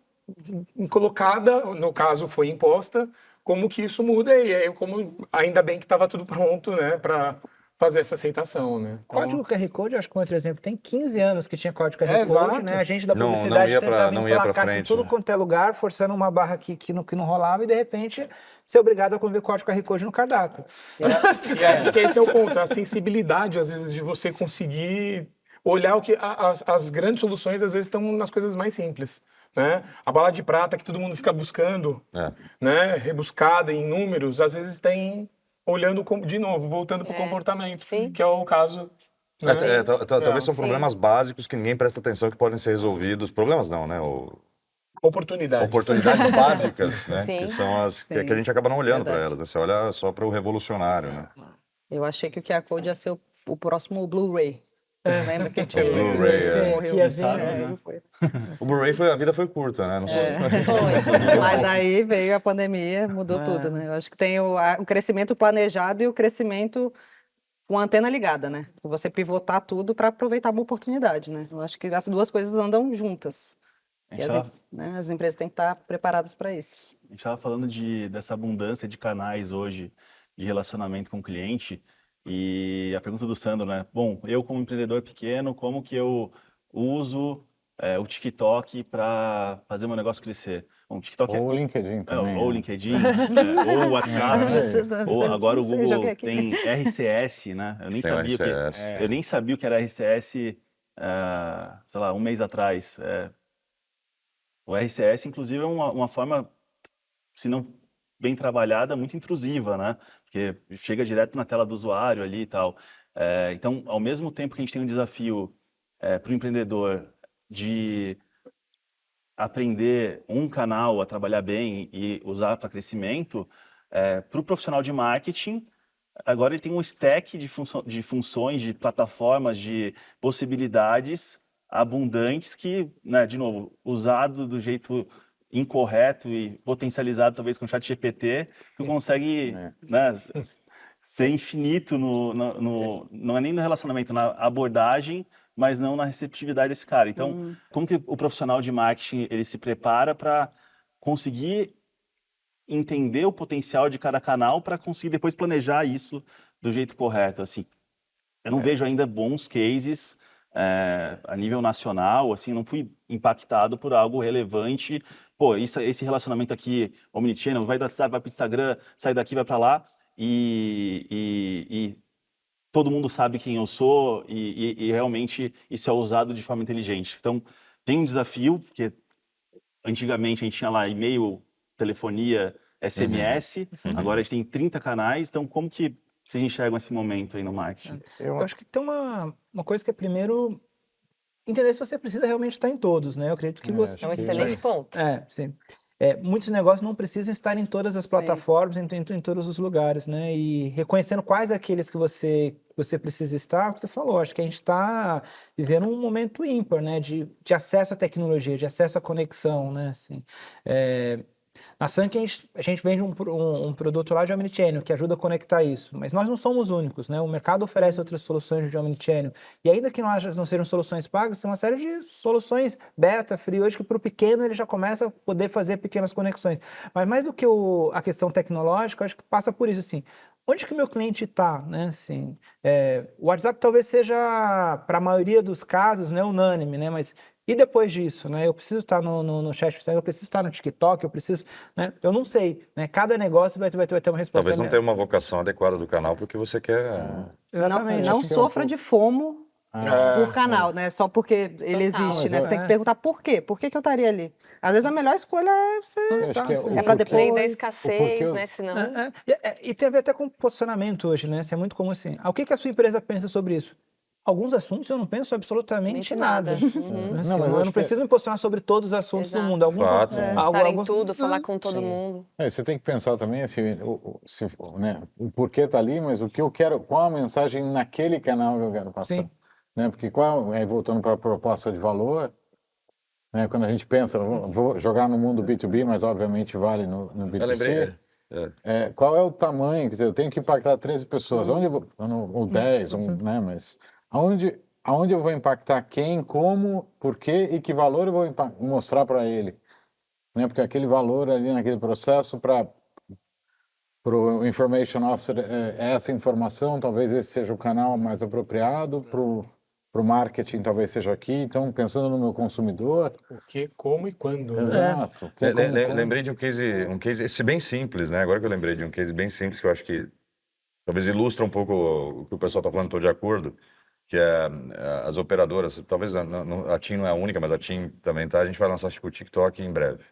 colocada, no caso foi imposta, como que isso muda e aí como ainda bem que estava tudo pronto, né, para fazer essa aceitação, né? Então, Código QR Code, acho que um outro exemplo, tem 15 anos que tinha código QR Code, exato. né? A gente da Não publicidade ia pra- tentava não ia pra emplacar frente, em tudo né? quanto é lugar, forçando uma barra aqui que não rolava e de repente ser obrigado a conver código QR Code no cardápio. E acho que esse é o ponto, a sensibilidade, às vezes, de você conseguir olhar o que as grandes soluções, às vezes, estão nas coisas mais simples. Né? A bala de prata que todo mundo fica buscando, né? Rebuscada em números, às vezes tem olhando de novo, voltando para o comportamento, Sim. que é o caso. Né? Talvez são Sim. problemas básicos que ninguém presta atenção que podem ser resolvidos. Problemas não, né? Oportunidades. Oportunidades básicas, né? Sim. Que são as que Sim. a gente acaba não olhando para Verdade. elas. Né? Você olha só para o revolucionário, né? Eu achei que o QR Code ia ser o próximo Blu-ray. Lembra que tinha Blu-ray, que ia vir, né? O Blu-ray a vida foi curta, né? Não sei. Mas aí veio a pandemia, mudou tudo, né? Eu acho que tem o crescimento planejado e o crescimento com a antena ligada, né? Você pivotar tudo para aproveitar uma oportunidade, né? Eu acho que as duas coisas andam juntas. A E gente as empresas têm que estar preparadas para isso. estava falando dessa abundância de canais hoje de relacionamento com o cliente e a pergunta do Sandro, né? Bom, eu como empreendedor pequeno, como que eu uso o TikTok para fazer meu negócio crescer? Bom, o TikTok Ou o LinkedIn também. ou o né? LinkedIn, ou o WhatsApp, ou agora o Não sei, joguei Google aqui. tem RCS, né? Eu nem Tem o sabia RCS. eu nem sabia o que era RCS, sei lá, um mês atrás. O RCS, inclusive, é uma forma, se não bem trabalhada, muito intrusiva, né? Porque chega direto na tela do usuário ali e tal. Então, ao mesmo tempo que a gente tem um desafio para o empreendedor de aprender um canal a trabalhar bem e usar para crescimento, para o profissional de marketing, agora ele tem um stack de funções, de plataformas, de possibilidades abundantes que, né, de novo, usado do jeito incorreto e potencializado talvez com o ChatGPT, tu consegue, né, ser infinito não é nem no relacionamento, na abordagem, mas não na receptividade desse cara. Então, como que o profissional de marketing ele se prepara para conseguir entender o potencial de cada canal para conseguir depois planejar isso do jeito correto, assim? Eu não vejo ainda bons cases a nível nacional, assim, não fui impactado por algo relevante. Pô, esse relacionamento aqui, omnichannel, vai do WhatsApp, vai para o Instagram, sai daqui, vai para lá, e todo mundo sabe quem eu sou e realmente isso é usado de forma inteligente. Então, tem um desafio, porque antigamente a gente tinha lá e-mail, telefonia, SMS, agora a gente tem 30 canais, então como que vocês enxergam esse momento aí no marketing? Eu acho que tem uma coisa que é, primeiro, entender se você precisa realmente estar em todos, né? Eu acredito que você... É um excelente ponto. Sim. Muitos negócios não precisam estar em todas as plataformas, em todos os lugares, né? E reconhecendo quais aqueles que você precisa estar, o que você falou, acho que a gente está vivendo um momento ímpar, né? De acesso à tecnologia, de acesso à conexão, né? Assim, na Sunken, a gente vende um produto lá de Omnichannel, que ajuda a conectar isso. Mas nós não somos únicos, né? O mercado oferece outras soluções de Omnichannel. E ainda que não sejam soluções pagas, tem uma série de soluções beta, free, hoje que para o pequeno ele já começa a poder fazer pequenas conexões. Mas mais do que a questão tecnológica, eu acho que passa por isso, assim. Onde que o meu cliente está, né? Assim, o WhatsApp talvez seja, para a maioria dos casos, né, unânime, né? Mas e depois disso, né? Eu preciso estar no chat, eu preciso estar no TikTok, eu preciso, né? Eu não sei, né? Cada negócio vai ter uma resposta. Talvez não tenha uma vocação adequada do canal porque você quer. Exatamente. Não sofra de FOMO por canal, né? Só porque ele existe, né? Você tem que perguntar por quê? Por que eu estaria ali? Às vezes a melhor escolha é você... É para depois... Lei da escassez, né? Senão... E tem a ver até com posicionamento hoje, né? Isso é muito comum assim. O que a sua empresa pensa sobre isso? Alguns assuntos eu não penso absolutamente nada. Assim, eu não preciso me posicionar sobre todos os assuntos do mundo. Alguns, estar em tudo, falar com todo mundo. Você tem que pensar também assim, o porquê está ali, mas o que eu quero, qual a mensagem naquele canal que eu quero passar. Sim. Né? Porque voltando para a proposta de valor, né? Quando a gente pensa, vou jogar no mundo B2B, mas obviamente vale no B2C. Qual é o tamanho? Quer dizer, eu tenho que impactar 13 pessoas. Onde eu vou, ou 10, né? Mas aonde eu vou impactar quem, como, por quê e que valor eu vou mostrar para ele? Né? Porque aquele valor ali naquele processo para o Information Officer, essa informação, talvez esse seja o canal mais apropriado, para o marketing talvez seja aqui. Então, pensando no meu consumidor... O que, como e quando. Né? Exato. Lembrei de um case esse bem simples, né? Agora que eu lembrei de um case bem simples que eu acho que talvez ilustra um pouco o que o pessoal está falando, estou de acordo, que é as operadoras, talvez a TIM não é a única, mas a TIM também tá, a gente vai lançar acho que o TikTok em breve,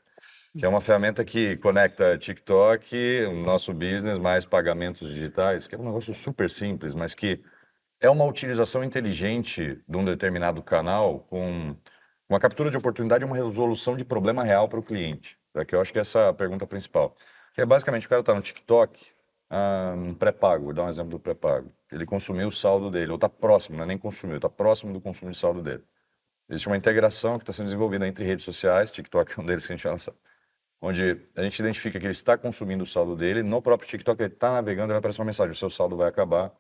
que é uma ferramenta que conecta TikTok, o nosso business, mais pagamentos digitais, que é um negócio super simples, mas que é uma utilização inteligente de um determinado canal com uma captura de oportunidade e uma resolução de problema real para o cliente, que eu acho que essa é a pergunta principal. Que é basicamente o cara está no TikTok, pré-pago, vou dar um exemplo do pré-pago. Ele consumiu o saldo dele, ou está próximo, não é nem consumiu, está próximo do consumo de saldo dele. Existe uma integração que está sendo desenvolvida entre redes sociais, TikTok é um deles que a gente vai lançar, onde a gente identifica que ele está consumindo o saldo dele, no próprio TikTok ele está navegando, ele aparece uma mensagem, o seu saldo vai acabar,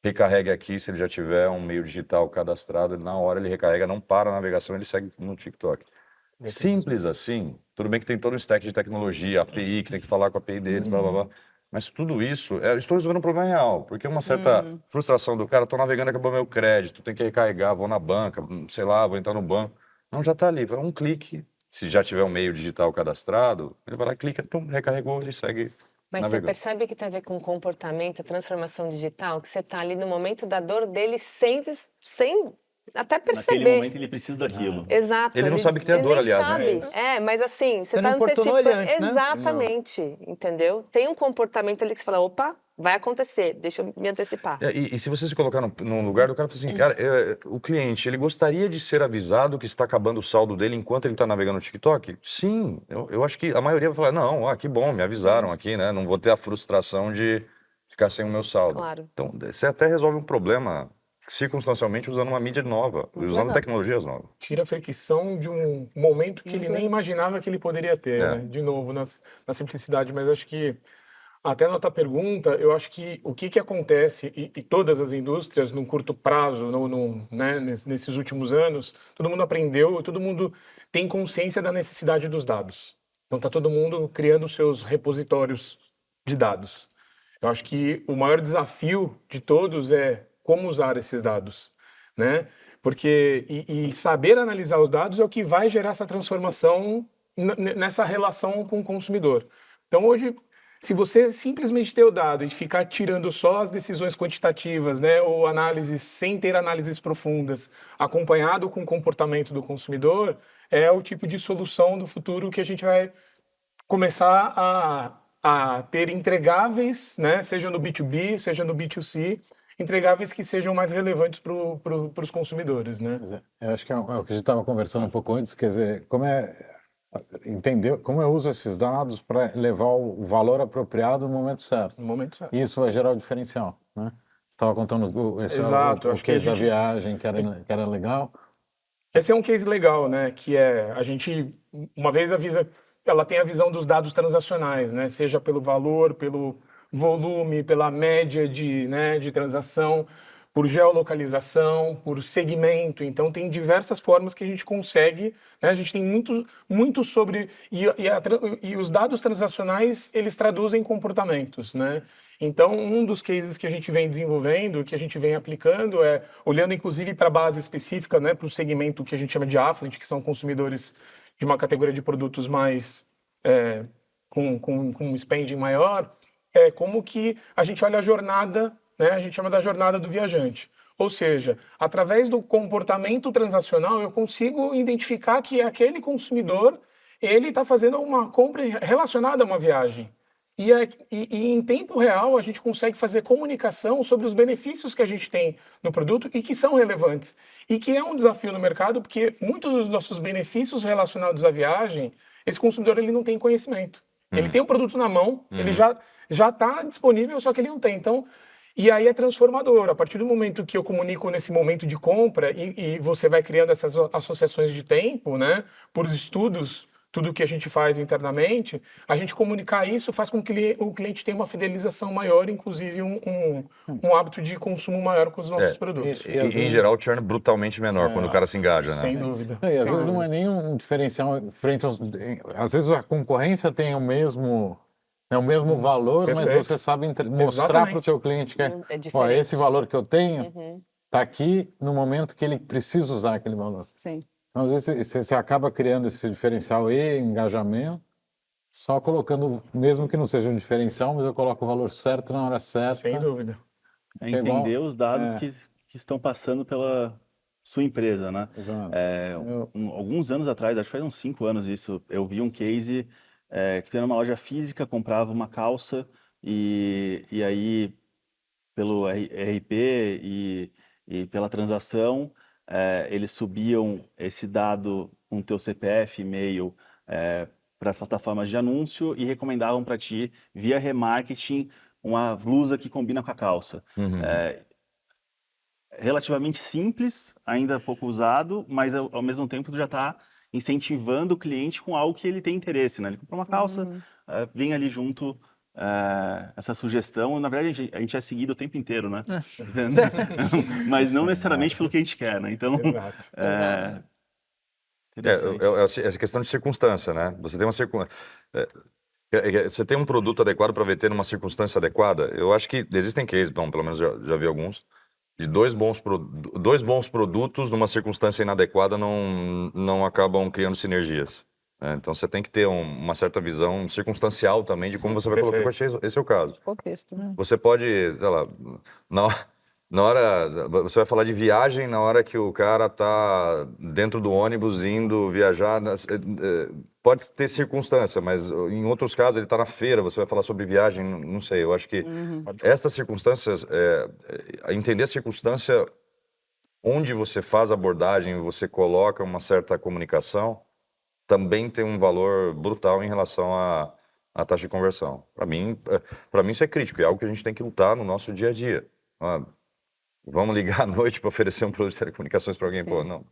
recarregue aqui, se ele já tiver um meio digital cadastrado, na hora ele recarrega, não para a navegação, ele segue no TikTok. Simples assim, tudo bem que tem todo um stack de tecnologia, API, que tem que falar com a API deles, blá, blá, blá. Mas tudo isso, estou resolvendo um problema real, porque uma certa frustração do cara, estou navegando, acabou meu crédito, tem que recarregar, vou na banca, sei lá, vou entrar no banco. Não, já está ali, um clique, se já tiver um meio digital cadastrado, ele vai lá, clica, recarregou, ele segue Mas navegando. você percebe que tem a ver com comportamento, a transformação digital, que você está ali no momento da dor dele sem até perceber. Naquele momento ele precisa daquilo. Exato. Ele não sabe que tem a dor, nem aliás, sabe. né? Mas assim, você não está importunou antecipando. ele antes, né? Exatamente, entendeu? Tem um comportamento ali que você fala, opa, vai acontecer, deixa eu me antecipar. E se você se colocar no lugar do cara, fala assim, cara, o cliente, ele gostaria de ser avisado que está acabando o saldo dele enquanto ele está navegando no TikTok? Sim, eu acho que a maioria vai falar, não, que bom, me avisaram aqui, né? Não vou ter a frustração de ficar sem o meu saldo. Claro. Então, você até resolve um problema circunstancialmente usando uma mídia nova, usando tecnologias novas. Tira a fricção de um momento que ele nem imaginava que ele poderia ter, né? De novo, na simplicidade, mas acho que até na tua pergunta, eu acho que o que acontece, e todas as indústrias, num curto prazo, né, nesses últimos anos, todo mundo aprendeu, todo mundo tem consciência da necessidade dos dados. Então está todo mundo criando seus repositórios de dados. Eu acho que o maior desafio de todos é como usar esses dados, né? Porque e saber analisar os dados é o que vai gerar essa transformação nessa relação com o consumidor. Então hoje, se você simplesmente ter o dado e ficar tirando só as decisões quantitativas, né, ou análises sem ter análises profundas, acompanhado com o comportamento do consumidor, é o tipo de solução do futuro que a gente vai começar a ter entregáveis, né, seja no B2B, seja no B2C, entregáveis que sejam mais relevantes para os consumidores, né? Pois é, eu acho que é o que a gente estava conversando um pouco antes, quer dizer, entender como eu uso esses dados para levar o valor apropriado no momento certo. No momento certo. E isso vai gerar o diferencial, né? Você estava contando Exato, o acho que case a da gente- viagem, que era legal. Esse é um case legal, né? Que é a gente, uma vez ela tem a visão dos dados transacionais, né? Seja pelo valor, pelo volume, pela média de transação, por geolocalização, por segmento. Então, tem diversas formas que a gente consegue, né? A gente tem muito sobre... E os dados transacionais, eles traduzem comportamentos, né? Então, um dos cases que a gente vem desenvolvendo, que a gente vem aplicando, olhando inclusive para a base específica, né, para o segmento que a gente chama de affluent, que são consumidores de uma categoria de produtos mais com spending maior, como que a gente olha a jornada, né, a gente chama da jornada do viajante. Ou seja, através do comportamento transacional, eu consigo identificar que aquele consumidor ele está fazendo uma compra relacionada a uma viagem. E em tempo real a gente consegue fazer comunicação sobre os benefícios que a gente tem no produto e que são relevantes. E que é um desafio no mercado, porque muitos dos nossos benefícios relacionados à viagem, esse consumidor ele não tem conhecimento. Ele tem o produto na mão, ele já está disponível, só que ele não tem. Então, e aí é transformador. A partir do momento que eu comunico nesse momento de compra e você vai criando essas associações de tempo, né, por estudos, tudo que a gente faz internamente, a gente comunicar isso faz com que o cliente tenha uma fidelização maior, inclusive um hábito de consumo maior com os nossos produtos. E às Em vezes- geral, o churn é brutalmente menor quando o cara se engaja, né? Sem dúvida. E às Sem vezes não dúvida. é nenhum diferencial frente aos. Às vezes a concorrência tem o mesmo valor, mas Perfeito. você sabe mostrar Exatamente. para o teu cliente que É ó, diferente. esse valor que eu tenho está aqui no momento que ele precisa usar aquele valor. Sim. Então, às vezes você acaba criando esse diferencial e engajamento, só colocando, mesmo que não seja um diferencial, mas eu coloco o valor certo na hora certa. Sem dúvida. É É igual- entender os dados que estão passando pela sua empresa, né? Exato. Alguns anos atrás, acho que faz uns 5 anos isso, eu vi um case que tinha numa loja física, comprava uma calça e aí pelo RP e pela transação, eles subiam esse dado com o teu CPF, e-mail, para as plataformas de anúncio e recomendavam para ti, via remarketing, uma blusa que combina com a calça. Relativamente simples, ainda pouco usado, mas ao mesmo tempo tu já está incentivando o cliente com algo que ele tem interesse, né? Ele comprou uma calça, vem ali junto essa sugestão. Na verdade, a gente é seguido o tempo inteiro, né? Mas não necessariamente pelo que a gente quer, né? Então, Exato. interessante. Essa questão de circunstância, né? Você tem você tem um produto adequado para vender numa circunstância adequada. Eu acho que existem cases, bom, pelo menos já vi alguns, de dois bons produtos numa circunstância inadequada não acabam criando sinergias, né? Então você tem que ter uma certa visão circunstancial também de como você vai colocar. Eu achei esse é o caso. Contexto, né? Você pode, sei lá, na hora, você vai falar de viagem na hora que o cara tá dentro do ônibus indo viajar, pode ter circunstância, mas em outros casos ele tá na feira, você vai falar sobre viagem, não sei, eu acho que essas circunstâncias, entender a circunstância onde você faz a abordagem, você coloca uma certa comunicação, também tem um valor brutal em relação à taxa de conversão. Para mim isso é crítico, é algo que a gente tem que lutar no nosso dia a dia. Vamos ligar à noite para oferecer um produto de telecomunicações para alguém? Sim. Pô, não.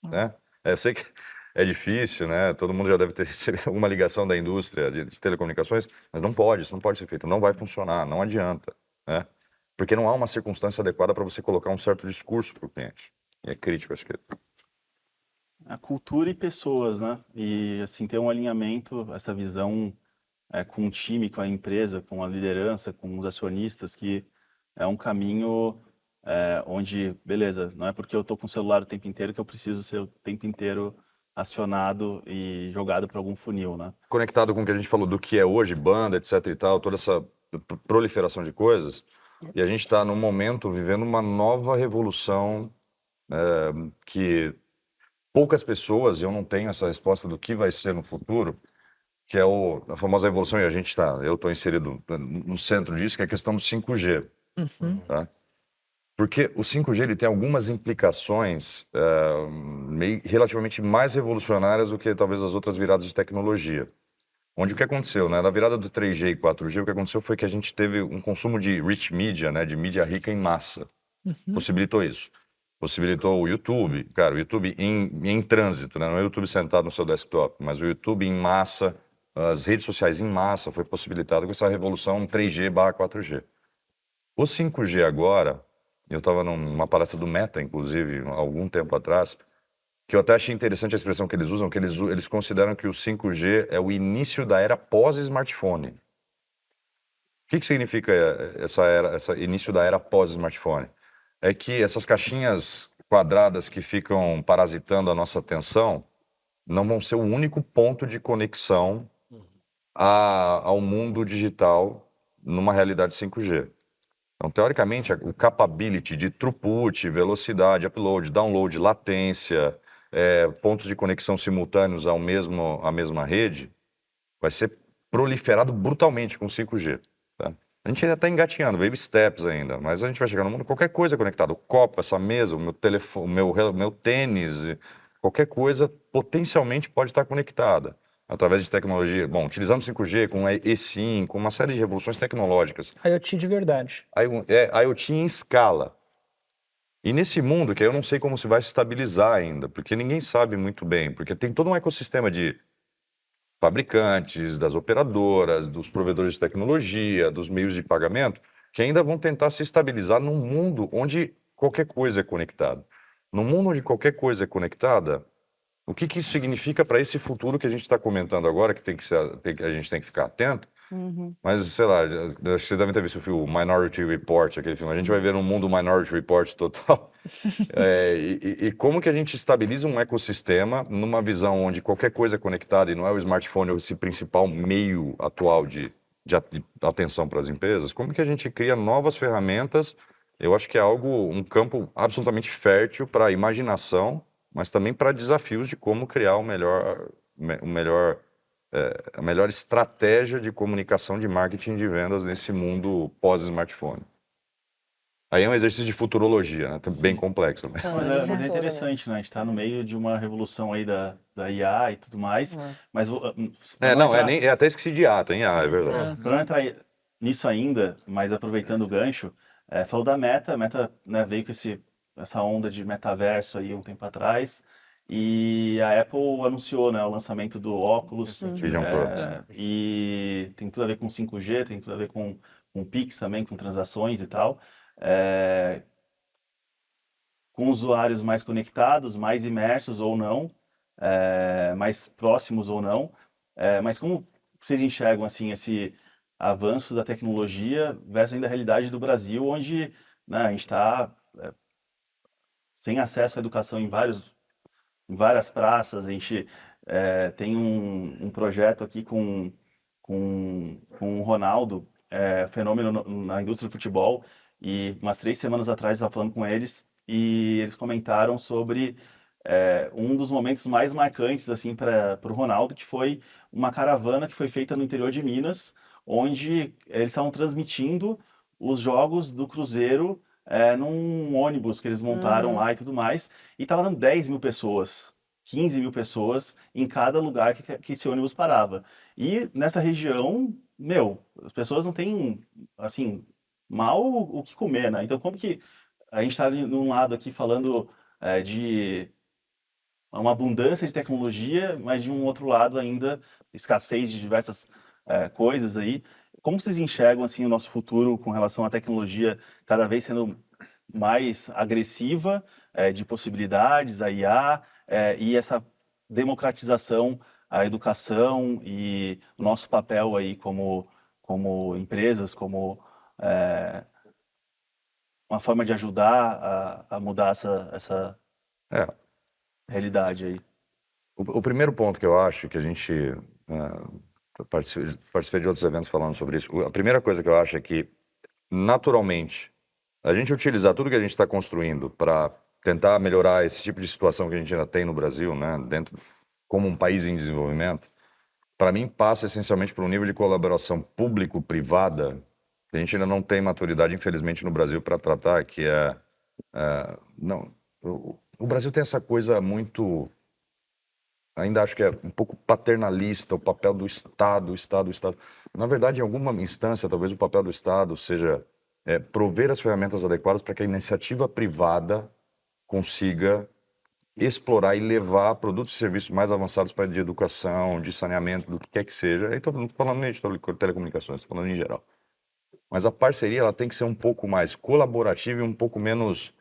Né? Eu sei que é difícil, né? Todo mundo já deve ter recebido alguma ligação da indústria de telecomunicações, mas isso não pode ser feito, não vai funcionar, não adianta, né? Porque não há uma circunstância adequada para você colocar um certo discurso para o cliente. E é crítico, acho que. A cultura e pessoas, né? E assim, ter um alinhamento, essa visão com o time, com a empresa, com a liderança, com os acionistas, que é um caminho onde, beleza, não é porque eu estou com o celular o tempo inteiro que eu preciso ser o tempo inteiro acionado e jogado para algum funil, né? Conectado com o que a gente falou do que é hoje, banda, etc e tal, toda essa proliferação de coisas, e a gente está num momento vivendo uma nova revolução que poucas pessoas, e eu não tenho essa resposta do que vai ser no futuro, que é a famosa revolução, e eu estou inserido no centro disso, que é a questão do 5G. Tá? Porque o 5G ele tem algumas implicações relativamente mais revolucionárias do que talvez as outras viradas de tecnologia. Onde o que aconteceu, né? Na virada do 3G e 4G, o que aconteceu foi que a gente teve um consumo de rich media, né? De mídia rica em massa. Possibilitou isso. Possibilitou o YouTube, cara, o YouTube em trânsito, né? Não é o YouTube sentado no seu desktop, mas o YouTube em massa, as redes sociais em massa, foi possibilitado com essa revolução 3G/4G. O 5G agora, eu estava numa palestra do Meta, inclusive, há algum tempo atrás, que eu até achei interessante a expressão que eles usam, que eles consideram que o 5G é o início da era pós-smartphone. O que significa esse início da era pós-smartphone? É que essas caixinhas quadradas que ficam parasitando a nossa atenção não vão ser o único ponto de conexão ao mundo digital numa realidade 5G. Então, teoricamente, o capability de throughput, velocidade, upload, download, latência, pontos de conexão simultâneos à mesma rede, vai ser proliferado brutalmente com 5G. Tá? A gente ainda está engatinhando, baby steps ainda, mas a gente vai chegar no mundo qualquer coisa conectada. O copo, essa mesa, o meu telefone, meu tênis, qualquer coisa potencialmente pode estar conectada através de tecnologia. Bom, utilizando 5G, com eSIM, com uma série de revoluções tecnológicas. IoT de verdade. IoT em escala. E nesse mundo, que eu não sei como se vai se estabilizar ainda, porque ninguém sabe muito bem, porque tem todo um ecossistema de fabricantes, das operadoras, dos provedores de tecnologia, dos meios de pagamento, que ainda vão tentar se estabilizar num mundo onde qualquer coisa é conectada. Num mundo onde qualquer coisa é conectada, o que isso significa para esse futuro que a gente está comentando agora, que a gente tem que ficar atento? Mas, sei lá, acho que vocês devem ter visto o filme Minority Report, aquele filme. A gente vai ver um mundo Minority Report total. E como que a gente estabiliza um ecossistema numa visão onde qualquer coisa é conectada e não é o smartphone esse principal meio atual de atenção para as empresas? Como que a gente cria novas ferramentas? Eu acho que é um campo absolutamente fértil para a imaginação, mas também para desafios de como criar a melhor estratégia de comunicação, de marketing, de vendas nesse mundo pós-smartphone. Aí é um exercício de futurologia, né? Bem complexo. Mas Futuro, é né? interessante, né? A gente está no meio de uma revolução aí da IA e tudo mais, mas Até esqueci de ata, hein? É verdade. para não entrar nisso ainda, mas aproveitando o gancho, falou da Meta, a Meta, né, veio com essa onda de metaverso aí um tempo atrás, e a Apple anunciou, né, o lançamento do Oculus, Vision Pro. e tem tudo a ver com 5G, tem tudo a ver com Pix também, com transações e tal, com usuários mais conectados, mais imersos ou não, mais próximos ou não, mas como vocês enxergam assim esse avanço da tecnologia versus ainda a realidade do Brasil, onde, né, a gente está sem acesso à educação em várias praças. A gente tem um projeto aqui com o Ronaldo, fenômeno na indústria do futebol, e umas 3 semanas atrás eu estava falando com eles, e eles comentaram sobre um dos momentos mais marcantes assim para o Ronaldo, que foi uma caravana que foi feita no interior de Minas, onde eles estavam transmitindo os jogos do Cruzeiro num ônibus que eles montaram lá e tudo mais, e estava dando 10 mil pessoas, 15 mil pessoas em cada lugar que esse ônibus parava. E nessa região, as pessoas não têm, assim, mal o que comer, né? Então, como que a gente está num lado aqui falando de uma abundância de tecnologia, mas de um outro lado ainda escassez de diversas coisas aí. Como vocês enxergam assim o nosso futuro com relação à tecnologia cada vez sendo mais agressiva, de possibilidades, a IA, e essa democratização, a educação e o nosso papel aí como empresas, como uma forma de ajudar a mudar essa realidade aí? O primeiro ponto que eu acho que a gente participei de outros eventos falando sobre isso. A primeira coisa que eu acho é que, naturalmente, a gente utilizar tudo que a gente está construindo para tentar melhorar esse tipo de situação que a gente ainda tem no Brasil, né, como um país em desenvolvimento, para mim passa essencialmente por um nível de colaboração público-privada que a gente ainda não tem maturidade, infelizmente, no Brasil para tratar, que é Não, o Brasil tem essa coisa muito, ainda acho que é um pouco paternalista, o papel do Estado, o Estado, o Estado. Na verdade, em alguma instância, talvez o papel do Estado seja prover as ferramentas adequadas para que a iniciativa privada consiga explorar e levar produtos e serviços mais avançados para de educação, de saneamento, do que quer que seja. Aí não estou falando nem de telecomunicações, estou falando em geral. Mas a parceria ela tem que ser um pouco mais colaborativa e um pouco menos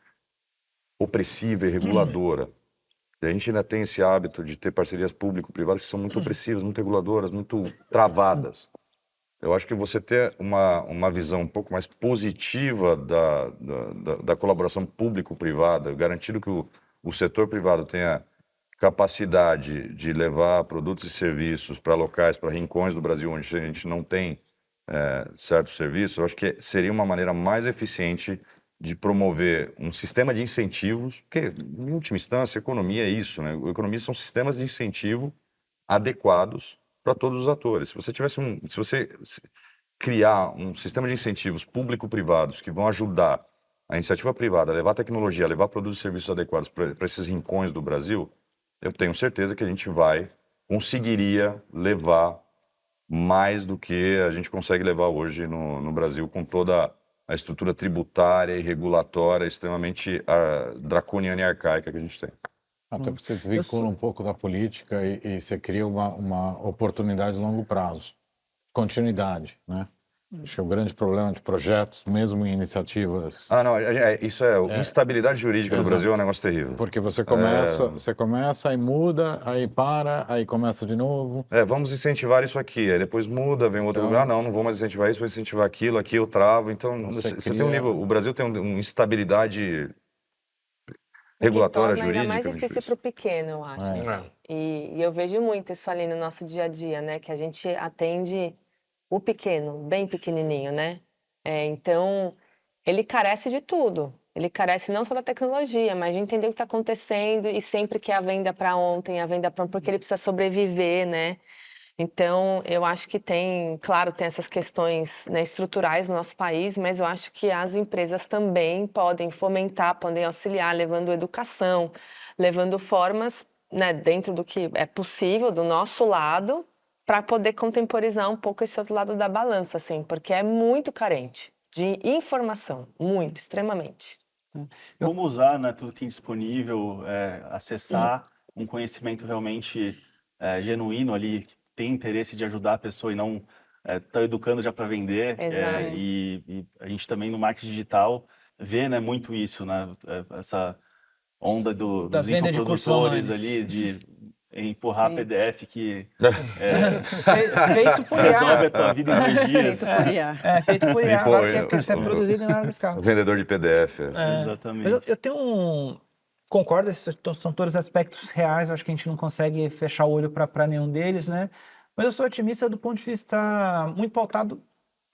opressiva e reguladora. E a gente ainda tem esse hábito de ter parcerias público-privadas que são muito opressivas, muito reguladoras, muito travadas. Eu acho que você ter uma visão um pouco mais positiva da colaboração público-privada, garantindo que o setor privado tenha capacidade de levar produtos e serviços para locais, para rincões do Brasil onde a gente não tem certos serviços, eu acho que seria uma maneira mais eficiente de promover um sistema de incentivos, porque, em última instância, a economia é isso, né? A economia são sistemas de incentivo adequados para todos os atores. Se você criar um sistema de incentivos público-privados que vão ajudar a iniciativa privada a levar tecnologia, a levar produtos e serviços adequados para esses rincões do Brasil, eu tenho certeza que a gente conseguiria levar mais do que a gente consegue levar hoje no Brasil, com toda a estrutura tributária e regulatória extremamente draconiana e arcaica que a gente tem. Até porque você desvincula um pouco da política e você cria uma oportunidade de longo prazo, continuidade, né? Acho que o grande problema de projetos, mesmo em iniciativas... Não, instabilidade jurídica no Brasil é um negócio terrível. Porque você começa, aí muda, aí para, aí começa de novo. Vamos incentivar isso aqui, aí depois muda, vem outro lugar, não vou mais incentivar isso, vou incentivar aquilo, aqui eu travo. Então, você tem um nível, o Brasil tem uma instabilidade regulatória, que torna jurídica. ainda mais difícil para o pequeno, eu acho. Assim. E eu vejo muito isso ali no nosso dia a dia, né? Que a gente atende o pequeno, bem pequenininho, né? Então, ele carece de tudo. Ele carece não só da tecnologia, mas de entender o que está acontecendo e sempre quer a venda para ontem, a venda para porque ele precisa sobreviver, né? Então, eu acho que claro, tem essas questões, né, estruturais no nosso país, mas eu acho que as empresas também podem fomentar, podem auxiliar, levando educação, levando formas, né, dentro do que é possível, do nosso lado, para poder contemporizar um pouco esse outro lado da balança, assim, porque é muito carente de informação, muito, extremamente. Como usar, né, tudo que tem disponível, acessar um conhecimento realmente genuíno ali, que tem interesse de ajudar a pessoa e não tá educando já para vender. Exato. E a gente também no marketing digital vê, né, muito isso, né, essa onda Da dos venda de cursos infoprodutores online. ali de empurrar Sim. PDF que Feito por resolve IA. a tua vida em 2 dias. Feito por IA. Feito por IA, Pô, agora que é produzido em larga escala. O vendedor de PDF. Exatamente. Mas eu tenho concordo, esses são todos aspectos reais, acho que a gente não consegue fechar o olho para nenhum deles, né? Mas eu sou otimista do ponto de vista muito pautado,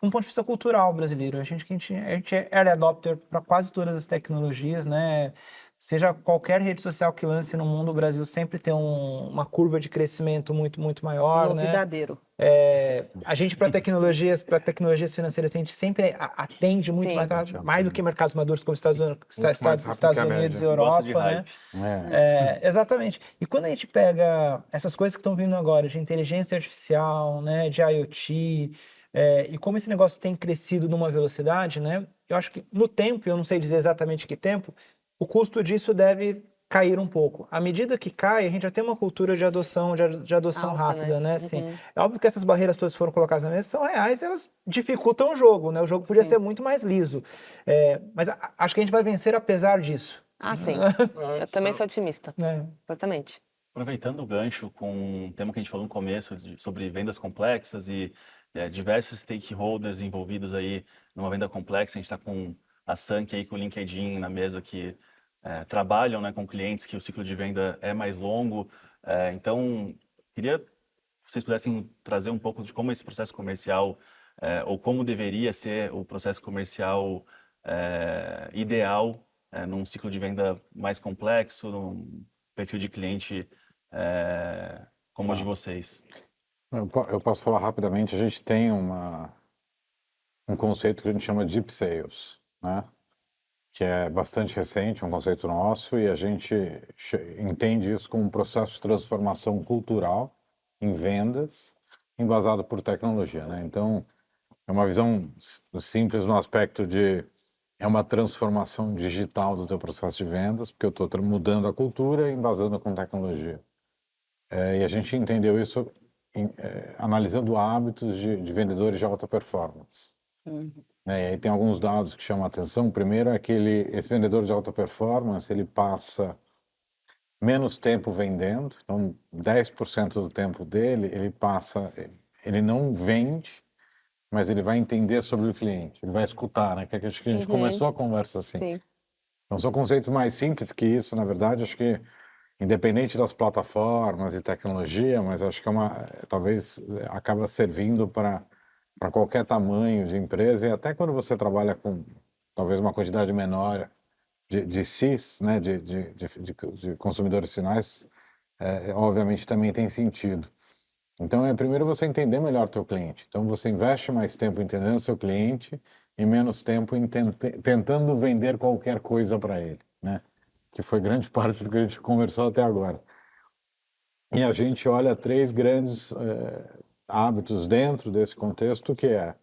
do ponto de vista cultural brasileiro. A gente é early adopter para quase todas as tecnologias, né? Seja qualquer rede social que lance no mundo, o Brasil sempre tem uma curva de crescimento muito, muito maior, né? Novidadeiro. A gente, para tecnologias financeiras, a gente sempre atende muito Sim. mais do que mercados maduros como Estados Unidos e Europa, Gosta de né? hype. Exatamente. E quando a gente pega essas coisas que estão vindo agora, de inteligência artificial, né, de IoT, e como esse negócio tem crescido numa velocidade, né? Eu acho que no tempo, eu não sei dizer exatamente que tempo, o custo disso deve cair um pouco. À medida que cai, a gente já tem uma cultura de adoção Alta, rápida, né? Assim, Uhum. é óbvio que essas barreiras todas foram colocadas na mesa, são reais, elas dificultam o jogo, né? O jogo podia Sim. ser muito mais liso. Mas acho que a gente vai vencer apesar disso. Ah, sim. Eu também sou otimista. Exatamente. Aproveitando o gancho com um tema que a gente falou no começo sobre vendas complexas e diversos stakeholders envolvidos aí numa venda complexa, a gente está com a Sank aí com o LinkedIn na mesa que trabalham, né, com clientes que o ciclo de venda é mais longo. Então, queria que vocês pudessem trazer um pouco de como esse processo comercial ou como deveria ser o processo comercial ideal num ciclo de venda mais complexo, num perfil de cliente como o de vocês. Eu posso falar rapidamente, a gente tem um conceito que a gente chama de Deep Sales, né? que é bastante recente, um conceito nosso, e a gente entende isso como um processo de transformação cultural em vendas, embasado por tecnologia, né? Então, é uma visão simples no aspecto de é uma transformação digital do teu processo de vendas, porque eu estou mudando a cultura e embasando com tecnologia. E a gente entendeu isso analisando hábitos de vendedores de alta performance. E aí tem alguns dados que chamam a atenção. O primeiro é que esse vendedor de alta performance, ele passa menos tempo vendendo, então 10% do tempo dele, ele não vende, mas ele vai entender sobre o cliente, ele vai escutar, né? Que acho que a gente começou a conversa assim. Sim. Então são conceitos mais simples que isso, na verdade, acho que independente das plataformas e tecnologia, mas acho que talvez acaba servindo para qualquer tamanho de empresa, e até quando você trabalha com talvez uma quantidade menor de CIS, né, de consumidores finais, obviamente também tem sentido. Então, primeiro você entender melhor o teu cliente. Então, você investe mais tempo entendendo o seu cliente e menos tempo tentando vender qualquer coisa para ele, né? Que foi grande parte do que a gente conversou até agora. E a gente olha 3 grandes hábitos dentro desse contexto, que é,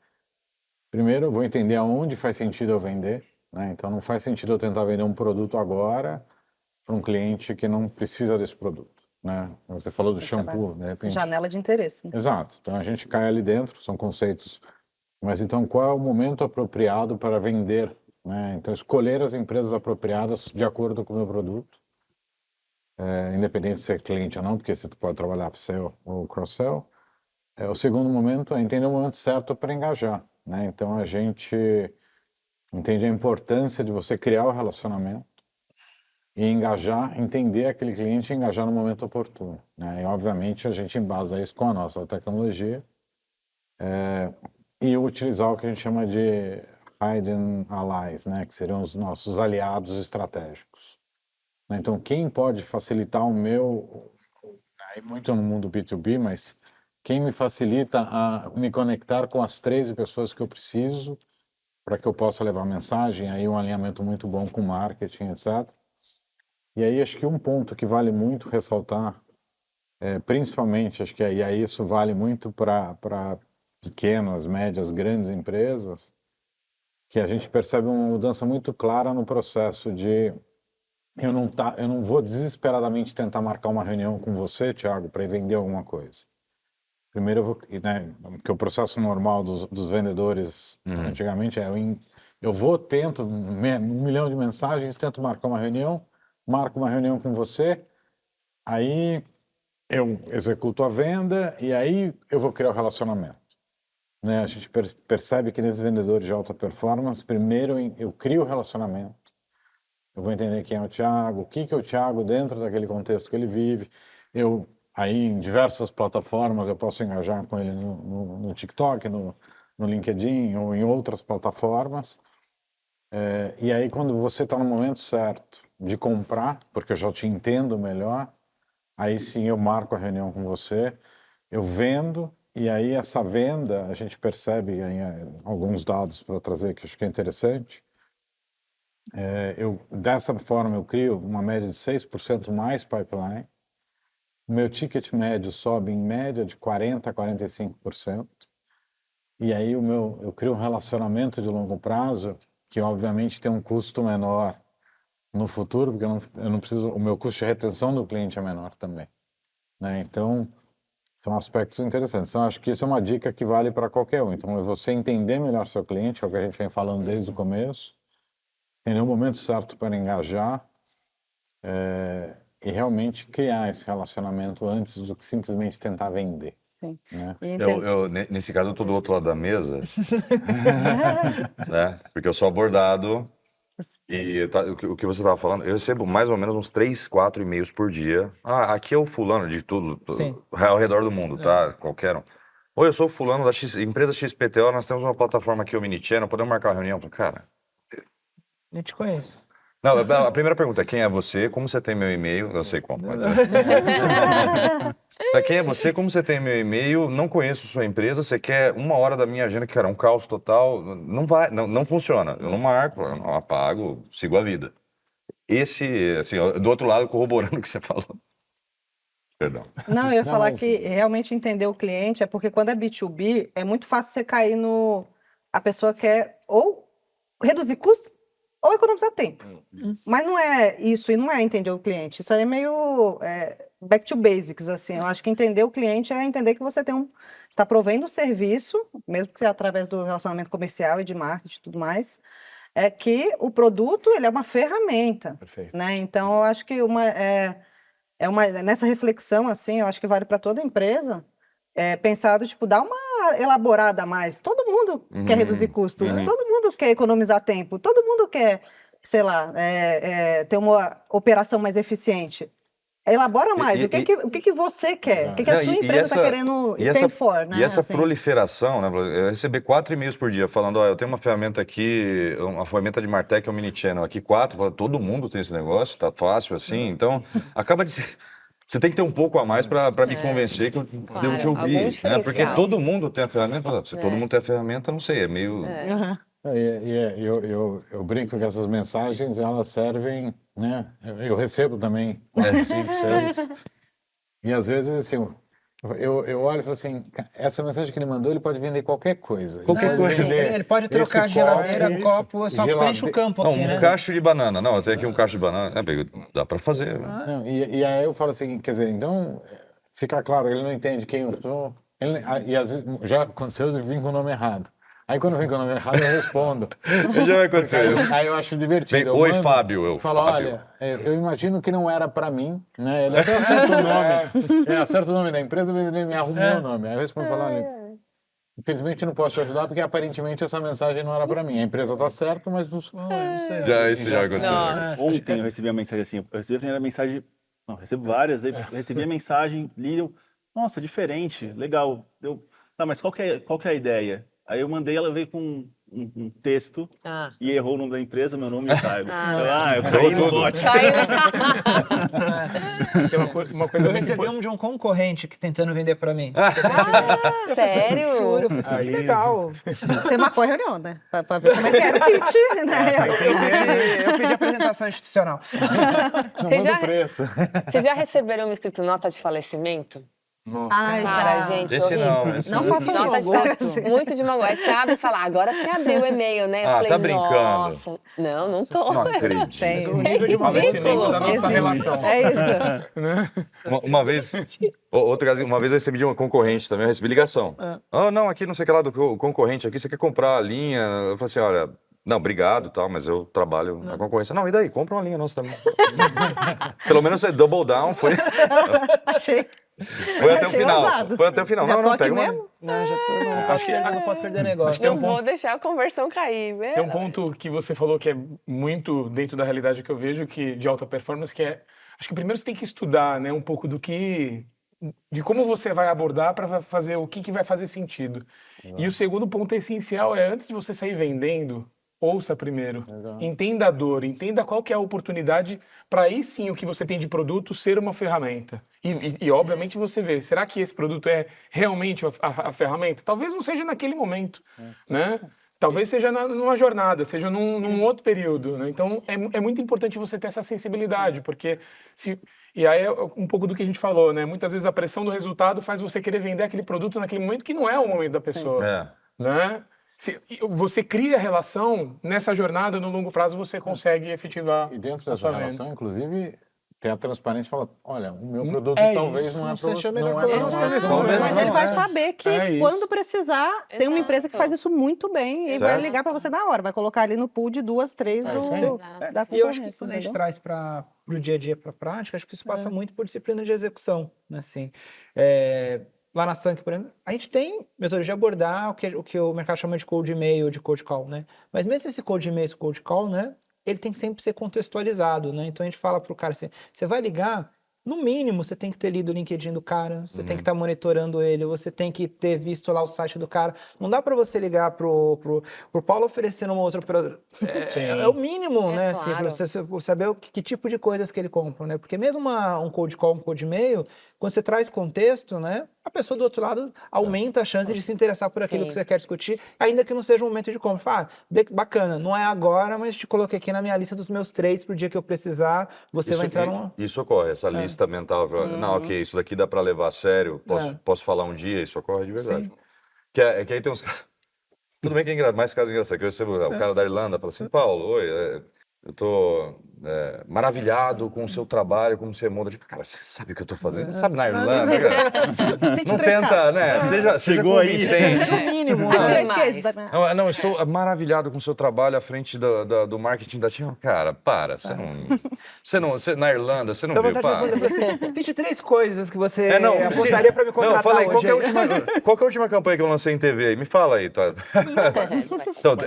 primeiro, eu vou entender aonde faz sentido eu vender, né? Então, não faz sentido eu tentar vender um produto agora para um cliente que não precisa desse produto, né? Você falou do shampoo, de repente. Janela de interesse. Né? Exato. Então, a gente cai ali dentro, são conceitos. Mas, então, qual é o momento apropriado para vender, né? Então, escolher as empresas apropriadas de acordo com o meu produto, independente de ser cliente ou não, porque você pode trabalhar upsell ou cross-sell. O segundo momento é entender o momento certo para engajar, né? Então, a gente entende a importância de você criar o relacionamento e engajar, entender aquele cliente e engajar no momento oportuno, né? E, obviamente, a gente embasa isso com a nossa tecnologia e utilizar o que a gente chama de hidden allies, né? Que seriam os nossos aliados estratégicos. Então, quem pode facilitar aí muito no mundo B2B, mas quem me facilita a me conectar com as 13 pessoas que eu preciso para que eu possa levar mensagem, aí um alinhamento muito bom com marketing, etc. E aí acho que um ponto que vale muito ressaltar, principalmente, acho que e aí isso vale muito para pequenas, médias, grandes empresas, que a gente percebe uma mudança muito clara no processo de eu não vou desesperadamente tentar marcar uma reunião com você, Thiago, para vender alguma coisa. Primeiro eu vou, né, porque o processo normal dos vendedores antigamente eu tento 1 milhão de mensagens, tento marcar uma reunião, marco uma reunião com você, aí eu executo a venda e aí eu vou criar o relacionamento. Né? A gente percebe que nesses vendedores de alta performance, primeiro eu crio o relacionamento, eu vou entender quem é o Thiago, o que é o Thiago dentro daquele contexto que ele vive. Aí, em diversas plataformas, eu posso engajar com ele no TikTok, no LinkedIn ou em outras plataformas. E aí, quando você está no momento certo de comprar, porque eu já te entendo melhor, aí sim eu marco a reunião com você, eu vendo, e aí essa venda, a gente percebe alguns dados para trazer que acho que é interessante. Dessa forma, eu crio uma média de 6% mais pipeline. O meu ticket médio sobe em média de 40% a 45%. E aí eu crio um relacionamento de longo prazo que, obviamente, tem um custo menor no futuro, porque eu não preciso... O meu custo de retenção do cliente é menor também, né? Então, são aspectos interessantes. Então, acho que isso é uma dica que vale para qualquer um. Então, é você entender melhor seu cliente, é o que a gente vem falando desde o começo, entender o momento certo para engajar e realmente criar esse relacionamento antes do que simplesmente tentar vender. Sim. Né? Nesse caso, eu estou do outro lado da mesa, né? Porque eu sou abordado e o que você estava falando, eu recebo mais ou menos uns 3, 4 e-mails por dia. Ah, aqui é o fulano de tudo, ao redor do mundo, tá? Qualquer um. Oi, eu sou o fulano da empresa XPTO, nós temos uma plataforma aqui, o Minichannel, podemos marcar uma reunião? Cara... Nem te conheço. Não, a primeira pergunta é quem é você, como você tem meu e-mail, eu sei como. Mas... Pra quem é você, como você tem meu e-mail, não conheço sua empresa, você quer 1 hora da minha agenda, que era um caos total, não vai, não funciona. Eu não marco, eu não apago, sigo a vida. Esse, assim, ó, do outro lado, corroborando o que você falou. Perdão. Não, eu ia Não, falar mas- que realmente entender o cliente é porque quando é B2B, é muito fácil você cair no... A pessoa quer ou reduzir custo ou economizar tempo. Mas não é isso, e não é entender o cliente. Isso aí é meio back to basics, assim. Eu acho que entender o cliente é entender que você está provendo o serviço, mesmo que seja através do relacionamento comercial e de marketing e tudo mais, é que o produto, ele é uma ferramenta, Perfeito. né? Então, eu acho que nessa reflexão, assim, eu acho que vale para toda empresa, pensado, tipo, dar uma elaborada a mais. Todo mundo quer reduzir custo, todo mundo quer economizar tempo, todo mundo quer, sei lá, ter uma operação mais eficiente. Elabora mais. O que que você quer? O que que a Não, sua e empresa está essa- querendo e stand essa- for, né? E essa assim. proliferação, né? Eu recebi 4 e-mails por dia falando, ó, eu tenho uma ferramenta aqui, uma ferramenta de Martech, é um mini channel aqui, 4, todo mundo tem esse negócio, tá fácil assim, então acaba de ser... Você tem que ter um pouco a mais para me convencer que eu devo te Claro, algum ouvir, né? Porque diferencial. todo mundo tem a ferramenta, se todo mundo tem a ferramenta, não sei, é meio... Aham. Eu brinco que essas mensagens, elas servem, né? Eu recebo também 4, 5, 6. E às vezes, assim, eu olho e falo assim, essa mensagem que ele mandou, ele pode vender qualquer coisa. Qualquer coisa. Ele pode trocar esse geladeira, copo, copo, só preenche o campo Não, aqui, um né? cacho de banana, não, eu tenho aqui um cacho de banana, dá para fazer, né? Não, e aí eu falo assim, quer dizer, então, fica claro, ele não entende quem eu sou. E às vezes já aconteceu de vir com o nome errado. Aí quando vem com o nome errado, eu respondo. Já vai acontecer. Aí eu acho divertido. Vem, Eu oi, mando, Fábio, eu, falo, Fábio. olha, eu imagino que não era pra mim, né? Ele até acerta o nome. Acerta o nome da empresa, mas ele me arrumou o nome. Aí eu respondo, falo, olha, infelizmente não posso te ajudar porque aparentemente essa mensagem não era pra mim. A empresa tá certa, mas não... Não sei. Isso já aconteceu. Nossa. Ontem eu recebi uma mensagem assim, eu recebi a primeira mensagem, não, eu recebo várias, aí recebi a mensagem, li, eu, nossa, diferente, legal. Tá, mas qual que é a ideia? Aí eu mandei, ela veio com um texto Ah. e errou o nome da empresa, meu nome e o cargo. Eu Errou caí no tudo. bote. Tem uma coisa Eu muito recebi importante. um de um concorrente que tentando vender pra mim. Ah, sério? Eu falei assim, que legal. Você marcou a reunião, né? Pra ver como é que era o pitch, né? Eu pedi apresentação institucional. Não, Você manda já- o preço. Vocês já receberam escrito nota de falecimento? Ai, Cara, já. gente, Esse não, horrível. esse Não não. façam Nota de isso. falecimento, muito de magoar. Aí você abre e fala, agora você abriu o e-mail, né? Eu Ah, falei, tá brincando. Não, não tô. Não acredito. Tem. O nível de falecimento da nossa Existe. relação. É isso. Uma vez, outra vez, uma vez eu recebi de uma concorrente também, eu recebi ligação. Ah, não, aqui não sei o que lá do concorrente aqui, você quer comprar a linha? Eu falei assim, olha, não, obrigado, tal, mas eu trabalho na concorrência. Não, e daí? Compra uma linha nossa também. Pelo menos você double down, foi Achei. até o Achei final. ousado. Foi até o final. Já Não, tô não, aqui pega uma mesmo? Não, já tô, não posso perder negócio. Tem um Não ponto- vou deixar a conversão cair. Tem um ponto que você falou que é muito dentro da realidade que eu vejo, que de alta performance, que é, acho que primeiro você tem que estudar, né, um pouco de como você vai abordar para fazer o que vai fazer sentido. E o segundo ponto essencial é, antes de você sair vendendo, ouça primeiro. Exato. Entenda a dor, entenda qual que é a oportunidade para aí sim o que você tem de produto ser uma ferramenta. E obviamente você vê, será que esse produto é realmente a ferramenta? Talvez não seja naquele momento, né? Talvez seja numa jornada, seja num outro período, né? Então é muito importante você ter essa sensibilidade, porque e aí é um pouco do que a gente falou, né? Muitas vezes a pressão do resultado faz você querer vender aquele produto naquele momento que não é o momento da pessoa, né? Se você cria relação, nessa jornada, no longo prazo, você consegue efetivar E dentro a dessa sua venda. relação, inclusive, tem a transparência e fala, olha, o meu produto é talvez isso. não é Não para seja você. a melhor Não é coisa. pra Talvez você. não, Talvez Mas não. ele vai saber que É isso. quando precisar, tem uma Exato. empresa que faz isso muito bem e vai Certo. ligar para você na hora, vai colocar ali no pool de 2, 3 É isso aí. da E eu acho que concorrência, quando a gente entendeu? traz para o dia a dia, para a prática, acho que isso passa muito por disciplina de execução, né? Assim, lá na Sank, por exemplo, a gente tem metodologia de abordar o que o mercado chama de cold e-mail ou de cold call, né? Mas mesmo esse cold e-mail, esse cold call, né? Ele tem que sempre ser contextualizado, né? Então a gente fala para o cara assim, você vai ligar, no mínimo, você tem que ter lido o LinkedIn do cara, você tem que estar monitorando ele, você tem que ter visto lá o site do cara. Não dá para você ligar pro Paulo oferecendo uma outra... É o mínimo, né? Assim, claro. pra você saber que tipo de coisas que ele compra, né? Porque mesmo um cold call, um cold e-mail, quando você traz contexto, né? A pessoa do outro lado aumenta a chance de se interessar por aquilo Sim. que você quer discutir, ainda que não seja um momento de compra. Fala, bacana, não é agora, mas te coloquei aqui na minha lista dos meus 3 pro dia que eu precisar, você vai entrar numa... Isso ocorre, essa lista mental. Não, ok, isso daqui dá para levar a sério, posso falar um dia, isso ocorre de verdade. Sim. Que aí tem uns caras. Tudo bem que é mais casos engraçados, que eu recebo o cara da Irlanda fala assim, Paulo, oi, eu tô maravilhado com o seu trabalho, como você monta. Tipo, cara, você sabe o que eu tô fazendo? Você sabe na Irlanda, cara? Não tenta, né? Seja Chegou aí. convincente. No mínimo, Você né? demais. Não, estou maravilhado com o seu trabalho à frente do marketing da TIM. Cara, para, na Irlanda, você não Dá viu, vontade de para. responder pra você. Cite 3 coisas que você apontaria pra me Não, contratar fala aí, hoje. qual que é a última campanha que eu lancei em TV aí? Me fala aí, tá? Então,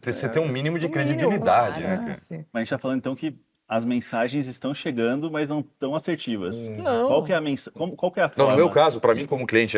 você tem um mínimo de credibilidade, né, cara? Sim. Mas a gente está falando então que as mensagens estão chegando, mas não tão assertivas. Não. Qual que é a qual que é a Não, forma? no meu caso, para mim como cliente,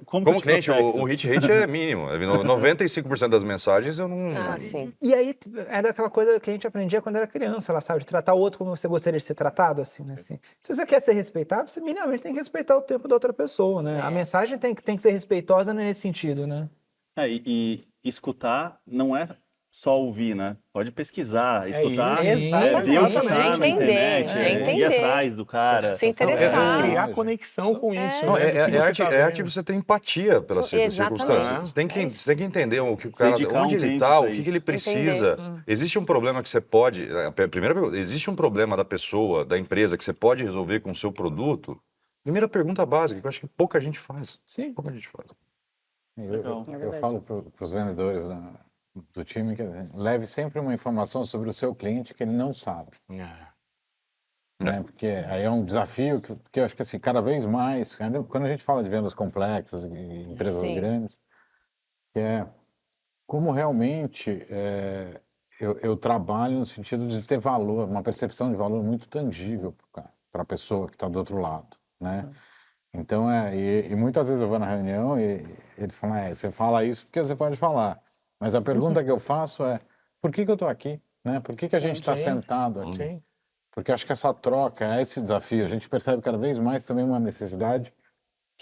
como que cliente, prospecto? o hit rate é mínimo. 95% das mensagens eu não... Ah, sim. E aí, é daquela coisa que a gente aprendia quando era criança, lá, sabe? De tratar o outro como você gostaria de ser tratado, assim, né? Assim, se você quer ser respeitado, você minimamente tem que respeitar o tempo da outra pessoa, né? A mensagem tem que ser respeitosa nesse sentido, né? E escutar não é só ouvir, né? Pode pesquisar, escutar, isso. ver o que Exatamente. tá na Entender, internet, é ir entender. atrás do cara. Se interessar. Criar conexão com isso. Não, né? Do que você arte, tá é arte vendo. você ter empatia pelas Exatamente. circunstâncias. Você tem que entender o que o cara, dedicar onde um ele tempo está, o pra que isso. ele precisa. Existe um problema que você pode... Primeira pergunta, existe um problema da pessoa, da empresa, que você pode resolver com o seu produto? Primeira pergunta básica, que eu acho que pouca gente faz. Sim. Pouca gente faz. Eu falo para os vendedores do time que leve sempre uma informação sobre o seu cliente que ele não sabe. Né? Porque aí é um desafio que eu acho que assim, cada vez mais, quando a gente fala de vendas complexas e empresas Sim. grandes, que é como realmente eu trabalho no sentido de ter valor, uma percepção de valor muito tangível para a pessoa que está do outro lado, né? Então, e muitas vezes eu vou na reunião e eles falam, você fala isso porque você pode falar. Mas a pergunta que eu faço é, por que eu estou aqui? Né? Por que a gente está sentado aqui? Sim. Porque acho que essa troca é esse desafio. A gente percebe cada vez mais também uma necessidade.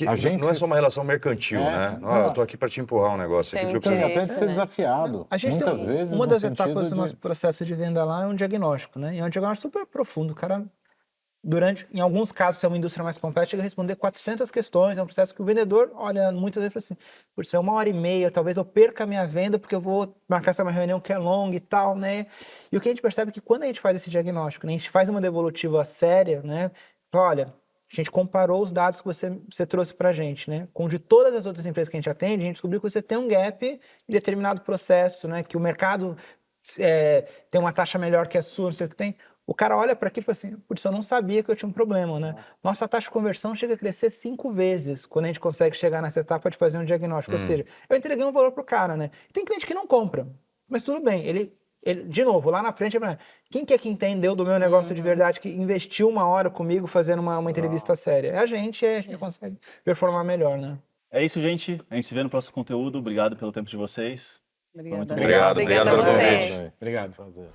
A gente não é só uma relação mercantil, né? Eu tô aqui para te empurrar um negócio aqui. Tem Porque eu tem preciso... até de ser né? desafiado. A gente Muitas tem vezes uma no das sentido etapas do nosso processo de venda lá é um diagnóstico, né? E é um diagnóstico super profundo. O cara, em alguns casos, se é uma indústria mais complexa, chega a responder 400 questões. É um processo que o vendedor olha muitas vezes e fala assim, por isso é 1h30, talvez eu perca a minha venda porque eu vou marcar essa reunião que é longa e tal, né? E o que a gente percebe é que quando a gente faz esse diagnóstico, né, a gente faz uma devolutiva séria, né? Olha, a gente comparou os dados que você trouxe pra gente, né? Com de todas as outras empresas que a gente atende, a gente descobriu que você tem um gap em determinado processo, né? Que o mercado tem uma taxa melhor que a sua, não sei o que tem. O cara olha para aqui e fala assim, putz, eu não sabia que eu tinha um problema, né? Nossa taxa de conversão chega a crescer 5 vezes quando a gente consegue chegar nessa etapa de fazer um diagnóstico. Ou seja, eu entreguei um valor pro cara, né? Tem cliente que não compra, mas tudo bem, ele de novo, lá na frente, quem que entendeu do meu negócio de verdade, que investiu 1 hora comigo fazendo uma entrevista séria? É a gente consegue performar melhor, né? É isso, gente. A gente se vê no próximo conteúdo. Obrigado pelo tempo de vocês. Foi muito bom. Obrigado Obrigada pelo a você. convite. Obrigado. Fazer.